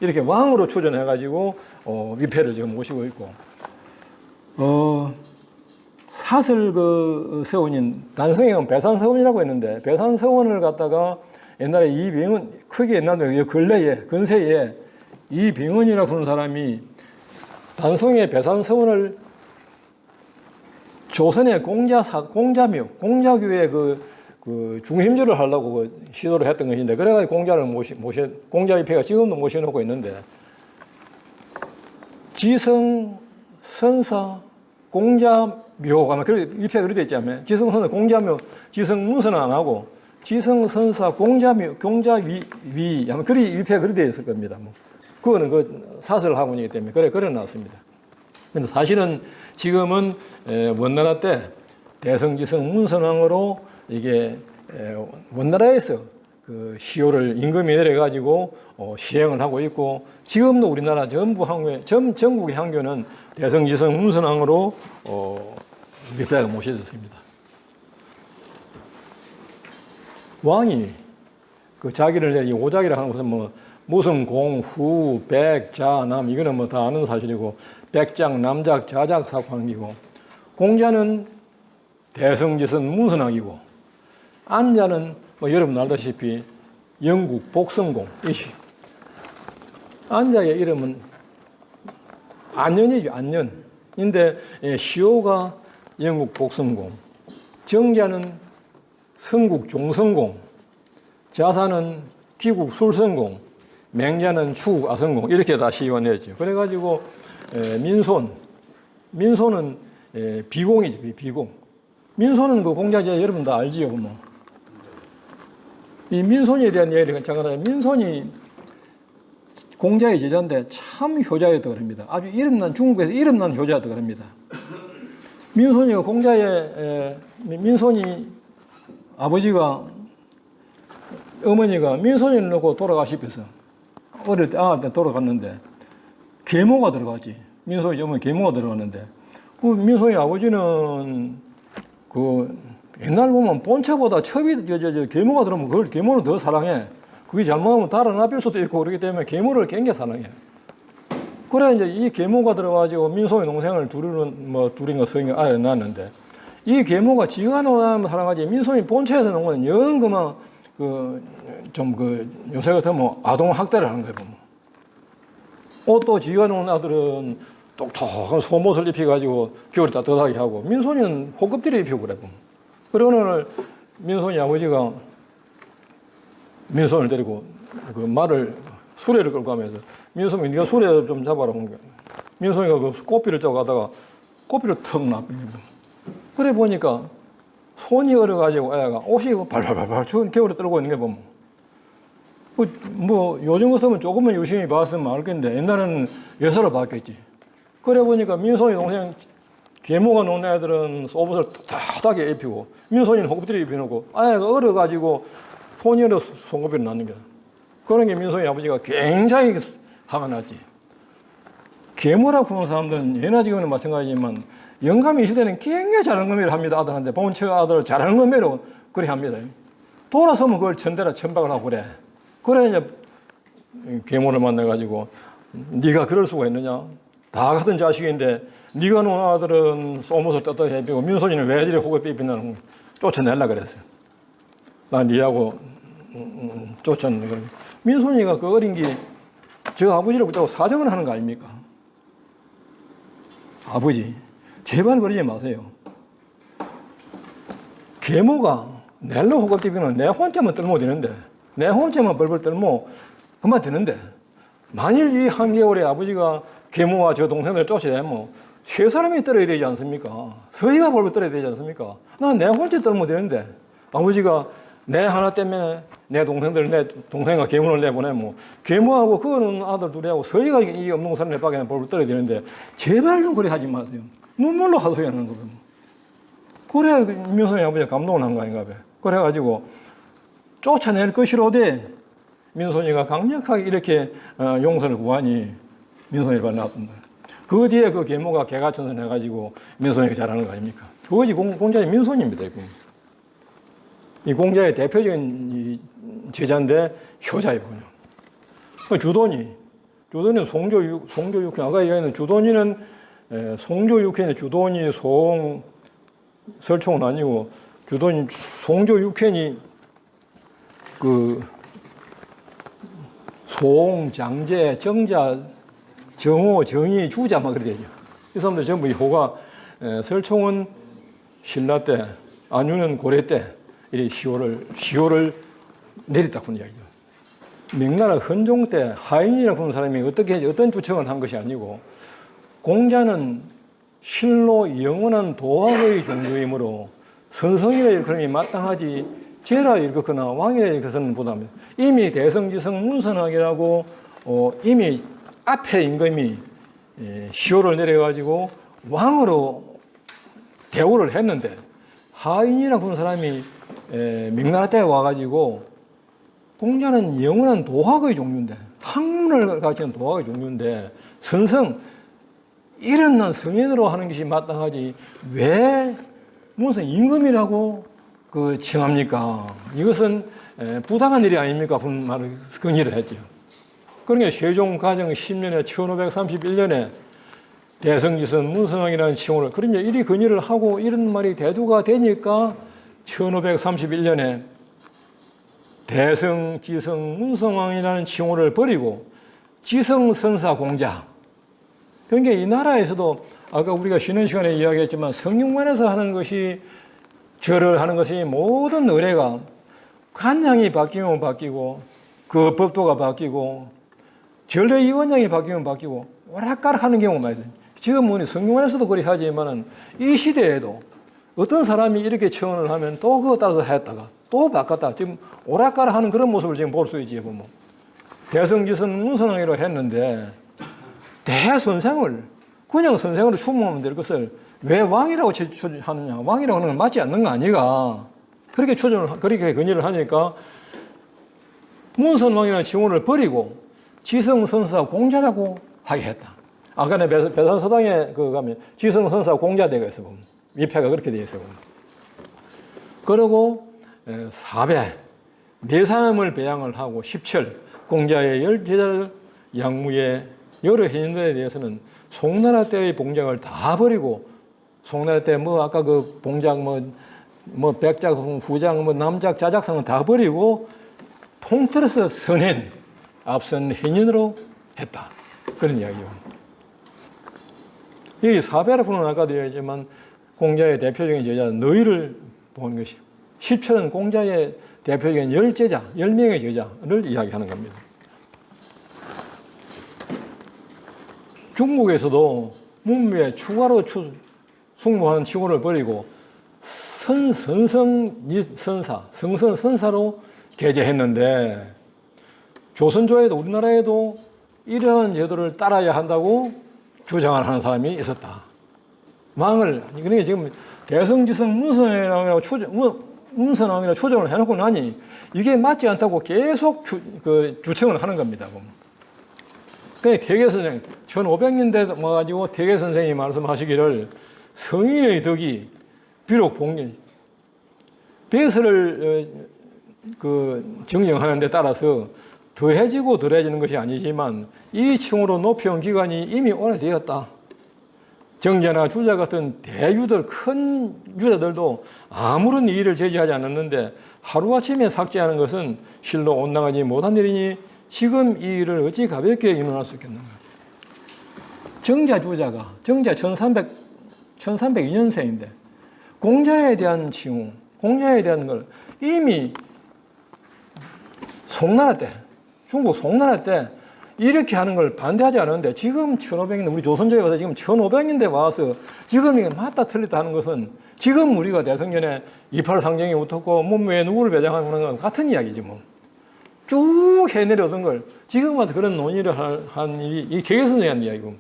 이렇게 왕으로 추존해가지고 위패를 지금 모시고 있고 사슬 그 서원인 단성에 가면 배산서원이라고 했는데 배산서원을 갖다가 옛날에 이병헌 크게 옛날에 근세에 이병헌이라고 부르는 사람이 단성의 배산서원을 조선의 공자묘, 공자교의 그 중심주를 하려고 시도를 했던 것인데, 그래가지고 공자를 공자 입회가 지금도 모셔놓고 있는데, 지성, 선사, 공자묘가, 입회가 그렇게 있잖아요. 지성, 선사, 공자묘, 지성, 문서는 안 하고, 지성, 선사, 공자묘, 공자위, 하면 입회가 그렇게 되어 있을 겁니다. 그거는 그 사설 학문이기 때문에 그래 놨습니다. 근데 사실은 지금은 원나라 때 대성지성 문선왕으로 이게 원나라에서 그 시효를 임금이 내려가지고 시행을 하고 있고 지금도 우리나라 전국의 향교는 대성지성 문선왕으로 밑배가 모셔졌습니다. 왕이 그 자기를 내리 오작이라 하는 것은 뭐 무슨 공, 후, 백, 자, 남 이거는 뭐 다 아는 사실이고 백작, 남작, 자작 사관이고 공자는 대성지성 문선왕이고 안자는 뭐 여러분 알다시피 영국 복성공 이시 안자의 이름은 안년이죠. 안년인데 시호가 영국 복성공 정자는 성국 종성공 자사는 기국 술성공 맹자는 추국 아성공 이렇게 다 시원했죠. 그래가지고 민소는 비공이죠. 비공. 민소는 그 공자제 여러분 다 알지요. 뭐. 이 민손에 대한 이야기를 잠깐 민손이 공자의 제자인데 참 효자였다고 합니다. 아주 이름난 중국에서 이름난 효자였다고 합니다. 민손이가 민손이 아버지가 어머니가 민손이를 놓고 돌아가시면서 어릴 때 아한테 돌아갔는데 계모가 들어갔지. 민손이 어머니 계모가 들어갔는데 그 민손이 아버지는 그 옛날 보면 본처보다 첩이 계모가 들어오면 그걸 계모는 더 사랑해. 그게 잘못하면 달아나빌 수도 있고 그렇기 때문에 계모를 굉장히 사랑해. 그래 이제 이 계모가 들어가지고 민소의 동생을 둘인가 서인가 아예 낳았는데 이 계모가 지가 놓으면 사랑하지 민소의 본처에서 놓은 건 영 그만 요새 같으면 아동 학대를 하는 거예요. 보면. 옷도 지가 놓은 아들은 똑똑한 속옷을 입혀가지고 겨울에 따뜻하게 하고 민소이는 호급들을 입히고 그래. 그래 어느 날 민손이 아버지가 민손을 데리고 그 말을 수레를 끌고 가면서 민손이 네가 수레 좀 잡아라. 민손이가 그 꽃비를 짜고 가다가 꽃비를 턱 놔버립니다. 그래 보니까 손이 얼어가지고 애가 옷이 발발발발 추운 겨울에 떨고 있는 게 보면 뭐 요즘 같으면 조금만 유심히 봤으면 알겠는데 옛날에는 예사로 봤겠지. 그래 보니까 민손이 동생 계모가 놓은 애들은 속옷을 따뜻하게 입히고 민손이는 호흡들이 입혀놓고 아이가 얼어가지고 손이 얼어 송곳비를 낳는 거야. 그런 게 민손이 아버지가 굉장히 화가 났지. 계모라고 부르는 사람들은 예나 지금은 마찬가지지만 영감이 있을 때는 굉장히 잘하는 의미를 합니다. 아들한테 본처 아들 잘하는 의미로 그래 합니다. 돌아서면 그걸 천대라 천박을 하고 그래. 그래 이제 계모를 만나가지고 네가 그럴 수가 있느냐. 다 같은 자식인데 네가 놓은 아들은 쏘못을 떳떳히 입히고 민손이는 왜 저리 호흡이 입히냐고 쫓아내려 그랬어요. 나 니하고 쫓아내는 거예요. 민손이가 그 어린 게 저 아버지를 붙잡고 사정을 하는 거 아닙니까? 아버지 제발 그러지 마세요. 계모가 낼로 호흡 입히면 내 혼자만 떨면 되는데 내 혼자만 벌벌 떨면 그만 되는데 만일 이 한겨울에 아버지가 계모와 저 동생을 쫓아내면 세 사람이 떨어야 되지 않습니까? 서희가 벌벌 떨어야 되지 않습니까? 난 내 혼자 떨면 되는데 아버지가 내 하나 때문에 내 동생과 계모를 내보내면 계모하고 그거는 아들 둘이하고 서희가 이 없는 사람 내 밖에 벌벌 떨어야 되는데 제발 좀 그래 하지 마세요. 눈물로 하소연하는 거거든요. 그래 민손이 아버지가 감동을 한 거 아닌가 봐요. 그래가지고 쫓아낼 것이로되 민손이가 강력하게 이렇게 용서를 구하니 민손이를 만났습니다. 그 뒤에 그 계모가 개가천선 해가지고 민손이가 잘하는 거 아닙니까? 그것이 공자의 민손입니다. 이 공자의 대표적인 제자인데 효자이군요. 주돈이 송조육현 아까 얘기했는 주돈이는 송조육현이 주돈이 설총은 아니고 주돈이 송조육현이 그 송, 장제, 정자, 정호, 정의, 주자 막 그래 되죠. 이 사람들 전부 이 호가 설총은 신라 때, 안유는 고려 때 이 시호를 내렸다 그런 이야기죠. 명나라 헌종 때 하인이라고 하는 사람이 어떤 주청을 한 것이 아니고 공자는 실로 영원한 도학의 종교이므로 선성이라 일컬음이 마땅하지 제라 일컫거나 왕이라 일컫는 보다면 이미 대성지성 문선왕이라고 이미 앞에 임금이 시호를 내려가지고 왕으로 대우를 했는데 하인이라고 하는 사람이 명나라 때 와가지고 공자는 영원한 도학의 종류인데, 학문을 가진 도학의 종류인데, 선성, 이런 성인으로 하는 것이 마땅하지, 왜 무슨 임금이라고 칭합니까? 이것은 부당한 일이 아닙니까? 그런 말을 건의를 했죠. 그러니까 세종 가정 10년에 1531년에 대성지선 문성왕이라는 칭호를, 그러니까 이리 건의를 하고 이런 말이 대두가 되니까 1531년에 대성, 지성, 문성왕이라는 칭호를 버리고 지성선사공자. 그러니까 이 나라에서도 아까 우리가 쉬는 시간에 이야기했지만 성균관에서 하는 것이, 절을 하는 것이 모든 의례가 관장이 바뀌면 바뀌고 그 법도가 바뀌고 전례위원장이 바뀌면 바뀌고 오락가락 하는 경우가 많아요. 지금 우리 성균관에서도 그리 하지만은 이 시대에도 어떤 사람이 이렇게 청원을 하면 또 그거 따라서 했다가 또 바꿨다. 지금 오락가락 하는 그런 모습을 지금 볼 수 있지, 보면. 대성지선 문선왕이라고 했는데 대선생을 그냥 선생으로 추모하면 될 것을 왜 왕이라고 하느냐. 왕이라고 하는 건 맞지 않는 거 아니가. 그렇게 그렇게 건의를 하니까 문선왕이라는 칭호를 버리고 지성선사 공자라고 하게 했다. 아까 내 배산서당에 가면 지성선사 공자되어 있어 보면 위패가 그렇게 되어 있어 보면. 그리고 사배 내삼을 배양을 하고 십철 공자의 열 제자들 양무의 여러 해인들에 대해서는 송나라 때의 봉장을 다 버리고 송나라 때 아까 그 봉장 백작성, 후장, 남작, 자작성은 다 버리고 통틀어서 선행, 앞선 해인으로 했다. 그런 이야기요. 이 사배라고는 아까도 얘기했지만 공자의 대표적인 제자 너희를 보는 것이 십철은 공자의 대표적인 10제자, 10명의 제자를 이야기하는 겁니다. 중국에서도 문무에 추가로 숭모하는 칭호를 버리고 선성선사, 성선선사로 게재했는데 조선조에도 우리나라에도 이러한 제도를 따라야 한다고 주장을 하는 사람이 있었다. 왕을, 그러니까 지금 대성지성 문선왕이라고 초정을 해놓고 나니 이게 맞지 않다고 계속 주청을 하는 겁니다. 그러니까 대개선생, 1500년대 와가지고 대개선생이 말씀하시기를 성인의 덕이 비록 배설을 정정하는 데 따라서 더해지고 덜해지는 것이 아니지만 이 층으로 높여온 기간이 이미 오래되었다. 정자나 주자 같은 대유들, 큰 유자들도 아무런 이의를 제기하지 않았는데 하루아침에 삭제하는 것은 실로 온당하지 못한 일이니 지금 이 일을 어찌 가볍게 인원할 수 있겠는가. 정자 주자가, 정자 1302년생인데 공자에 대한 칭호, 공자에 대한 걸 이미 송나라 때, 중국 송나라 때 이렇게 하는 걸 반대하지 않았는데 지금 1500년대, 우리 조선조에 와서 지금 1500년대 와서 지금 이게 맞다 틀렸다 하는 것은 지금 우리가 대성전에 28상정이 어떻고 문무에 누구를 배정하는 건 같은 이야기지 뭐. 쭉 해내려던 걸 지금 와서 그런 논의를 한 일이 이 개개선에 대한 이야기고.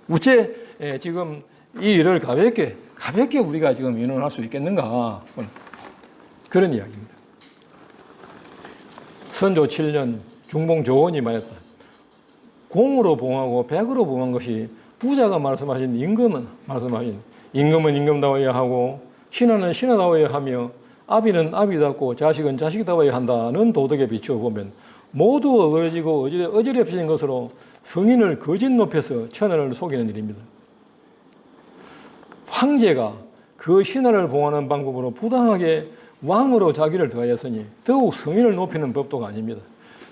우째 지금 이 일을 가볍게 우리가 지금 인원할 수 있겠는가. 그런 이야기입니다. 선조 7년 중봉 조원이 말했다. 공으로 봉하고 백으로 봉한 것이 부자가 말씀하신 임금은 임금다워야 하고 신하는 신하다워야 하며 아비는 아비답고 자식은 자식다워야 한다는 도덕에 비추어 보면 모두 어그러지고 어지럽혀진 것으로 성인을 거짓 높여서 천하를 속이는 일입니다. 황제가 그 신하를 봉하는 방법으로 부당하게 왕으로 자기를 더하였으니 더욱 성인을 높이는 법도가 아닙니다.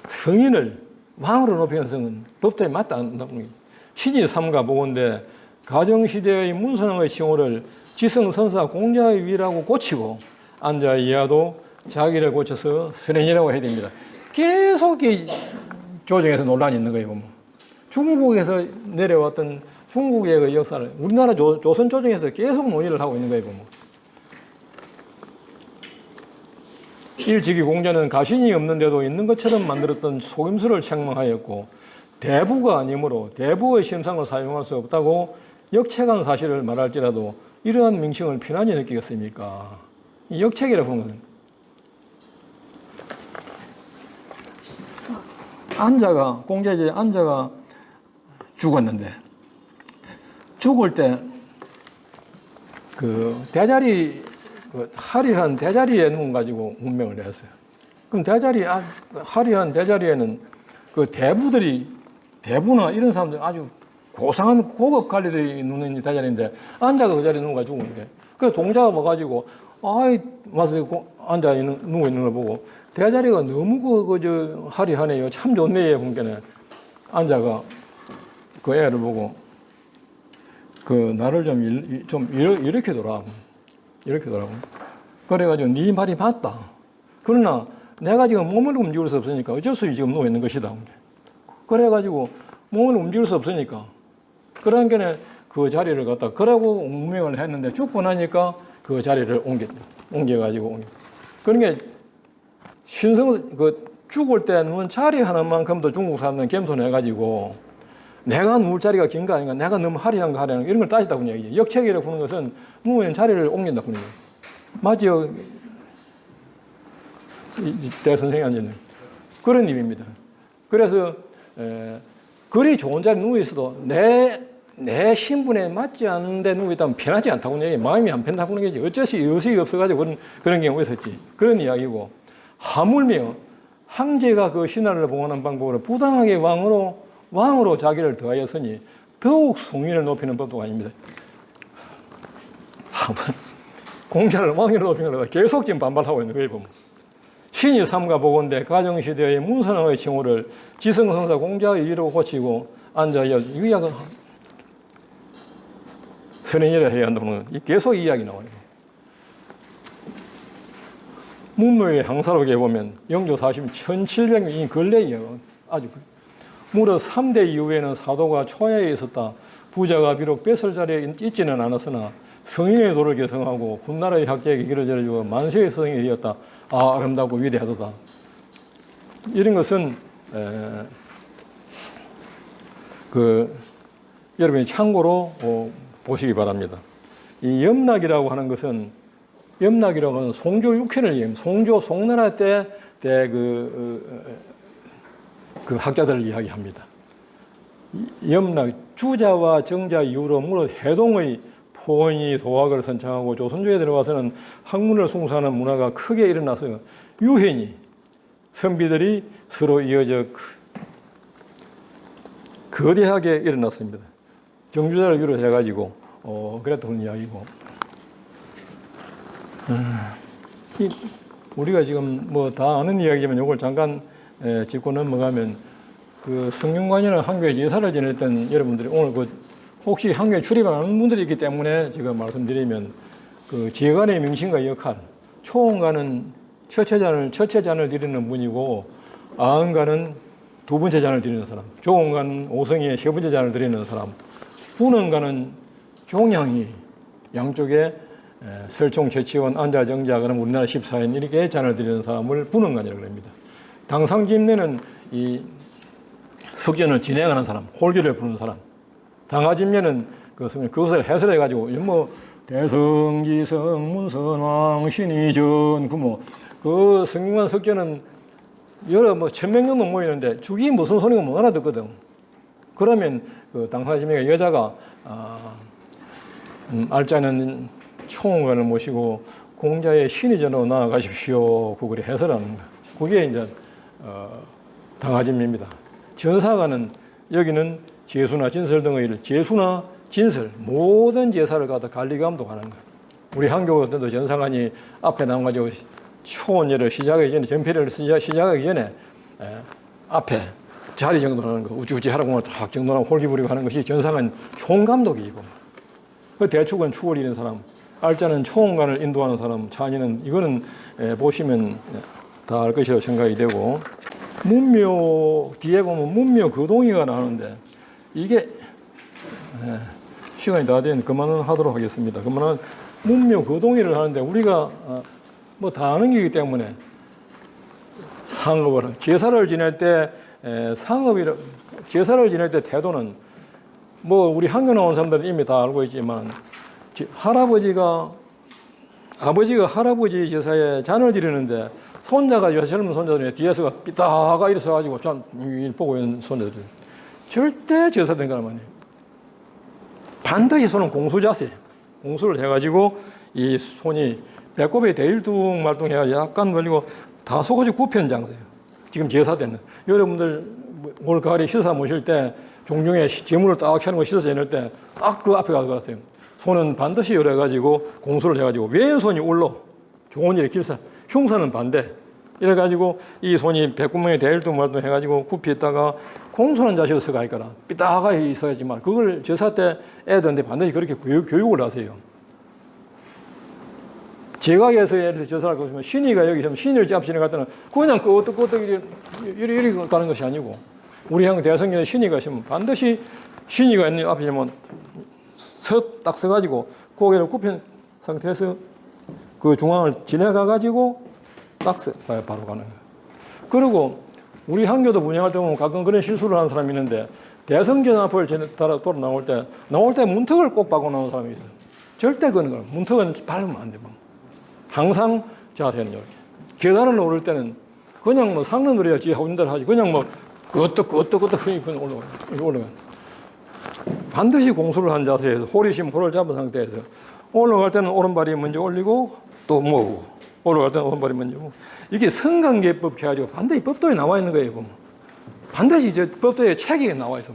성인을 왕으로 높이는 성은 법도에 맞다 않는 신이 삼가 보건대 가정시대의 문선왕의 칭호를 지성선사 공자의 위라고 고치고 앉아 이하도 자기를 고쳐서 선행이라고 해야 됩니다. 계속 이 조정에서 논란이 있는 거예요. 보면. 중국에서 내려왔던 중국의 역사를 우리나라 조선 조정에서 계속 논의를 하고 있는 거예요. 보면. 일찍이 공자는 가신이 없는데도 있는 것처럼 만들었던 속임수를 책망하였고 대부가 아니므로 대부의 심상을 사용할 수 없다고 역책한 사실을 말할지라도 이러한 명칭을 편안히 느끼겠습니까? 역책이라고 하는 것은 안자가 공자제 안자가 죽었는데 죽을 때 그 대자리 그 화려한 대자리에 누운 가지고 운명을 냈어요. 그럼 화려한 대자리에는 그 대부나 이런 사람들 아주 고상한 고급 관리들이 누는 대자리인데 안자가 그 자리에 누운 가지고 죽은 게. 그 동자가 와가지고 와서 앉아 있는 누워 있는 걸 보고 대자리가 너무 저 화려하네요. 참 좋네요. 본게는 안자가 그 애를 보고 그 나를 좀 이렇게 돌아가고 그래가지고 네 말이 맞다. 그러나 내가 지금 몸을 움직일 수 없으니까 어쩔 수 없이 지금 누워 있는 것이다. 그래가지고 몸을 움직일 수 없으니까 그런 게는 그 자리를 갖다 그러고 운명을 했는데 죽고 나니까 그 자리를 옮겨가지고 그런 게 그 죽을 때 누운 자리 하나만큼도 중국 사람들은 겸손해가지고 내가 누울 자리가 긴 거 아닌가, 내가 너무 화려한가 하려는 이런 걸 따지다고 얘기해요. 역책이라고 보는 것은 누우는 자리를 옮긴다고 하는 거예요. 맞죠? 대선생님 그런 의미입니다. 그래서 그리 좋은 자리에 누워 있어도 내 신분에 맞지 않는데 누워 있다면 편하지 않다고 얘기해요. 마음이 안 편하다고 하는 거지. 어쩔 수 의식이 없어가지고 그런 경우가 있었지. 그런 이야기고 하물며 황제가 그 신하를 봉헌한 방법으로 부당하게 왕으로 자기를 더하였으니 더욱 성인을 높이는 법도 아닙니다. 공자를 왕으로 높이는 거다 계속 지금 반발하고 있는 거예요. 보면. 신이 삼가 보건대 가정시대의 문선왕의 칭호를 지성성사 공자의 이로 고치고 앉아야 유약은 선인이라 해야 한다는 계속 이야기 나와요. 문묘의 항사록에 보면 영조 40년 1700년이 근래예요. 아주 무려 3대 이후에는 사도가 초야에 있었다. 부자가 비록 뺏을 자리에 있지는 않았으나 성인의 도를 개성하고 군나라의 학계에게 길을 열어주고 만세의 성인이 되었다. 아름답고 위대하다. 이런 것은 여러분이 참고로 보시기 바랍니다. 이 염락이라고 하는 것은 송조 6현을 얘기합니다. 송나라 때 그 학자들을 이야기합니다. 염락, 주자와 정자 이후로 무릇 해동의 포원이 도학을 선창하고 조선조에 들어와서는 학문을 숭상하는 문화가 크게 일어나서 유hen이 선비들이 서로 이어져 거대하게 일어났습니다. 정주자를 비롯해가지고 그랬던 이야기고 우리가 지금 뭐 다 아는 이야기지만 이걸 잠깐 짚고 넘어가면 그 성균관이라는 한교에 제사를 지냈던 여러분들이 오늘 혹시 한교에 출입하는 분들이 있기 때문에 제가 말씀드리면 그 지휘관의 명칭과 역할, 초원관은 첫째 잔을 드리는 분이고 아흥관은 두 번째 잔을 드리는 사람, 조원관은 오성이의 세 번째 잔을 드리는 사람, 분원관은 종양이 양쪽에 설총, 제치원, 안자, 정자, 그럼 우리나라 14인 이렇게 잔을 드리는 사람을 분원관이라고 합니다. 당상진례는 이 석전을 진행하는 사람, 홀기를 부르는 사람. 당하진례는 그것을 해설해가지고 뭐 대성지성 문선왕 신이전 그 성균관 석전은 여러 1000명 정도 모이는데 죽이 무슨 소리가 못 알아듣거든. 그러면 그 당하진례가 여자가 알자는 총원관을 모시고 공자의 신의전으로 나아가십시오. 그걸 해설하는 거야. 그게 이제 당하진례입니다. 전사관은 여기는 제수나 진설 등의 일을 제수나 진설 모든 제사를 갖다 관리 감독하는 거야. 우리 한교 같은 도 전사관이 앞에 나와가지고 초원예를 시작하기 전에 전패를 시작하기 전에 앞에 자리 정돈하는 거 우쭈우쭈 하라고 딱 정돈하고 홀기 부리고 하는 것이 전사관 총감독이고 그 대축은 축을 이는 사람 알자는 초원관을 인도하는 사람 찬이는 이거는 보시면 다 알 것이라고 생각이 되고 문묘 뒤에 보면 문묘 거동이가 나오는데 이게 시간이 다 된 그만은 하도록 하겠습니다. 그만은 문묘 거동이를 하는데 우리가 뭐 다 아는 거기 때문에 상업을 제사를 지낼 때 제사를 지낼 때 태도는 뭐 우리 한교 나온 사람들은 이미 다 알고 있지만 아버지가 할아버지 제사에 잔을 드리는데 손자가 요새 젊은 손자들이 뒤에서 삐딱하가 이래서 가지고 좀 보고 있는 손자들 절대 제사된 거란 말이에요. 반드시 손은 공수 자세, 공수를 해가지고 이 손이 배꼽에 대일둥 말둥 해가지고 약간 걸리고 다소곳이 굽히는 장소예요. 지금 제사 때는 여러분들 올 가을에 시사 모실 때 종중에 제물을 딱 켜는 거 씻어서 해낼 때 딱 그 앞에 가서 갔어요. 손은 반드시 열어가지고 공수를 해가지고 왼손이 울로 좋은 일에 길사, 흉사는 반대. 이래가지고 이 손이 배꼽에 대일둥 말둥 해가지고 굽히다가 공손한 자세로 서가 있거라. 삐딱하게 있어야지만 그걸 제사 때 애들한테 반드시 그렇게 교육을 하세요. 제각에서 예를 들어서 제사를 보시면 신이가 여기 있으면 신을 잡시는 것 때는 그냥 끄떡끄떡 이리 가는 것이 아니고 우리 형 대성경에 신이가 있으면 반드시 신이가 있는 앞에 있으면 딱 서가지고 고개를 굽힌 상태에서 그 중앙을 지나가가지고 딱 바로 가는 거예요. 그리고 우리 한교도 운영할 때 보면 가끔 그런 실수를 하는 사람이 있는데 대성전 앞을 돌아 나올 때 문턱을 꼭 박고 나오는 사람이 있어요. 절대 그런 거는 문턱은 밟으면 안 돼요. 항상 자세는 이렇게. 계단을 오를 때는 그냥 뭐 상는 노래야 지 하고 있는 대로 하지. 그냥 뭐 끄떡 그냥 올라가. 반드시 공수를 한 자세에서 호리심 호를 잡은 상태에서 올라갈 때는 오른발이 먼저 올리고 또 모으고 올라갈 때는 오른발이 먼저 모으고 이게 성관계법 해가지고 반드시 법도에 나와 있는 거예요. 보면. 반드시 이제 법도에 책이 나와 있어.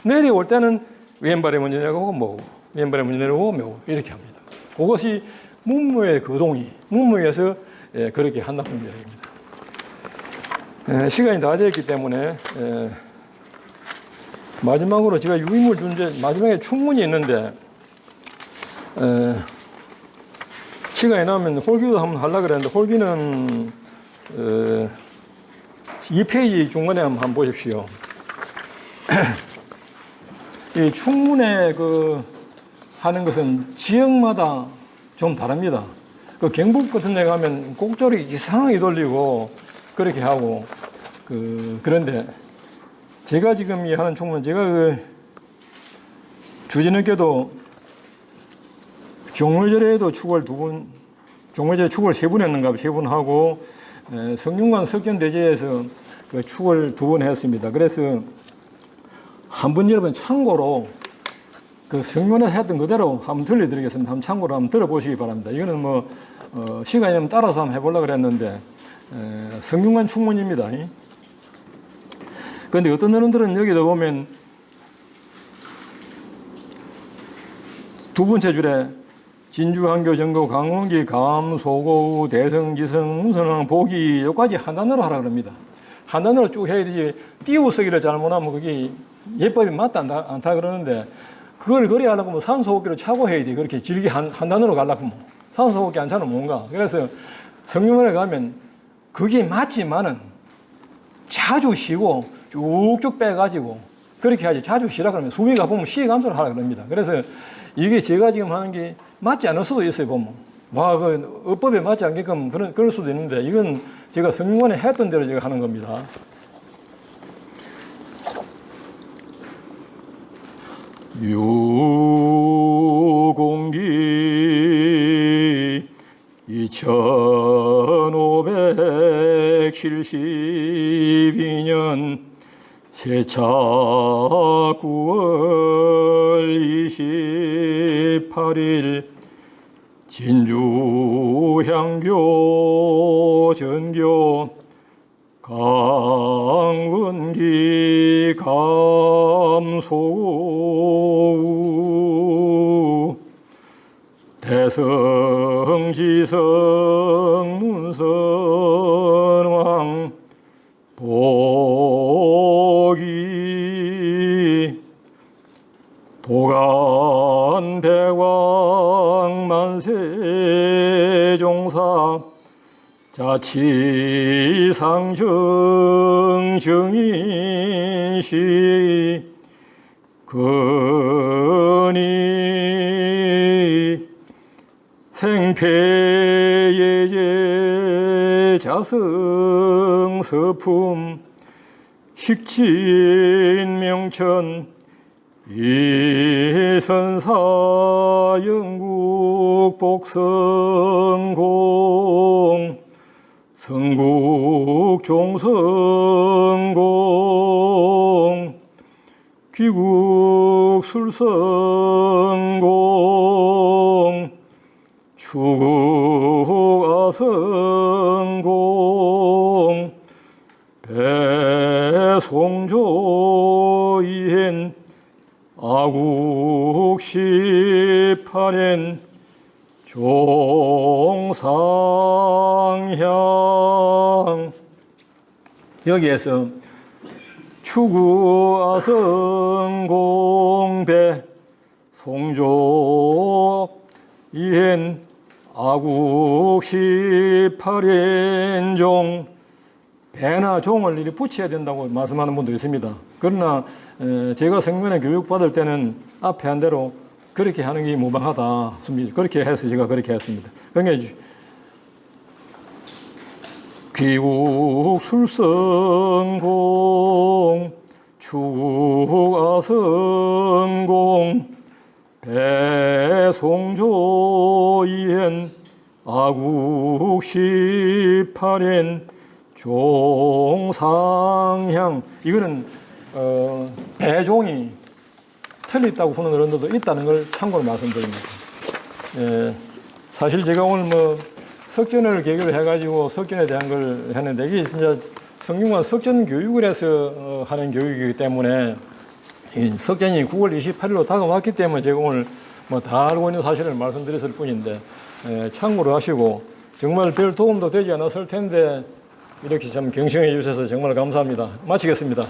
내려올 때는 왼발이 먼저 내려오고 모으고 왼발이 먼저 내려오고 모으고 이렇게 합니다. 그것이 문무의 거동이 문무에서 그렇게 한다는 이야기입니다. 시간이 다 되었기 때문에 마지막으로 제가 유인물 준제 마지막에 충문이 있는데 시간이 나면 홀기도 한번 하려고 그랬는데 홀기는 2페이지 중간에 한번 보십시오. 이 충문에 그 하는 것은 지역마다 좀 다릅니다. 그 경북 같은 데 가면 곡절이 이상하게 돌리고 그렇게 하고 그런데 제가 지금 이 하는 충문 제가 그 주진우께도 종묘절에도 축을 2번, 종묘절에 축을 3번 했는가 3번 하고 성균관 석견대제에서 그 축을 2번 했습니다. 그래서 한번 여러분 참고로 그 성면에 했던 그대로 한번 들려드리겠습니다. 한번 참고로 한번 들어보시기 바랍니다. 이거는 뭐 시간이면 따라서 한번 해보려고 그랬는데 성균관 충문입니다. 그런데 어떤 어른들은 여기도 보면 두 번째 줄에 진주, 한교, 정교, 강원기, 감, 소고, 대성, 지성, 문선왕, 보기 여기까지 한 단어로 하라 그럽니다. 한 단어로 쭉 해야 되지 띄우쓰기를 잘못하면 그게 예법이 맞다 않다 그러는데 그걸 그리 하려고 뭐 산소호흡기로 차고 해야 돼. 그렇게 길게 한 단어로 가려고 뭐. 산소호흡기 안 차는 뭔가. 그래서 성균관에 가면 그게 맞지만은 자주 쉬고 쭉쭉 빼가지고 그렇게 하지. 자주 쉬라 그러면 숨이 가보면 시의 감소를 하라 그럽니다. 그래서 이게 제가 지금 하는 게 맞지 않을 수도 있어요, 보면. 와, 그 어법에 맞지 않게끔 그럴 수도 있는데 이건 제가 성균관에 했던 대로 제가 하는 겁니다. 유공기 2572년 세차 9월 28일 진주 향교 전교 강원기 감소 대성지성 문선왕 보기 도간배왕 만세종사 자치상정 정인시 근이 생패예제 자성서품 식진명천 이선사 영국 복성공 성국 종성공 귀국 술성공 추국 아성공 배송조 이행 아국 18엔 종상향. 여기에서 추구아성공배 송조 이행 아국 18엔 종. 배나 종을 이렇게 붙여야 된다고 말씀하는 분도 있습니다. 그러나 제가 성면에 교육받을 때는 앞에 한 대로 그렇게 하는 게 무방하다. 그렇게 해서 제가 그렇게 했습니다. 그러니까 귀국 술성공 추구아성공 배송조 이행 아국 18엔 종상향. 이거는 배종이 틀렸다고 보는 어른들도 있다는 걸 참고로 말씀드립니다. 사실 제가 오늘 뭐 석전을 계기로 해가지고 석전에 대한 걸 했는데 이게 진짜 성균관 석전 교육을 해서 하는 교육이기 때문에 이 석전이 9월 28일로 다가왔기 때문에 제가 오늘 뭐 다 알고 있는 사실을 말씀드렸을 뿐인데 참고로 하시고 정말 별 도움도 되지 않았을 텐데 이렇게 참 경청해 주셔서 정말 감사합니다. 마치겠습니다.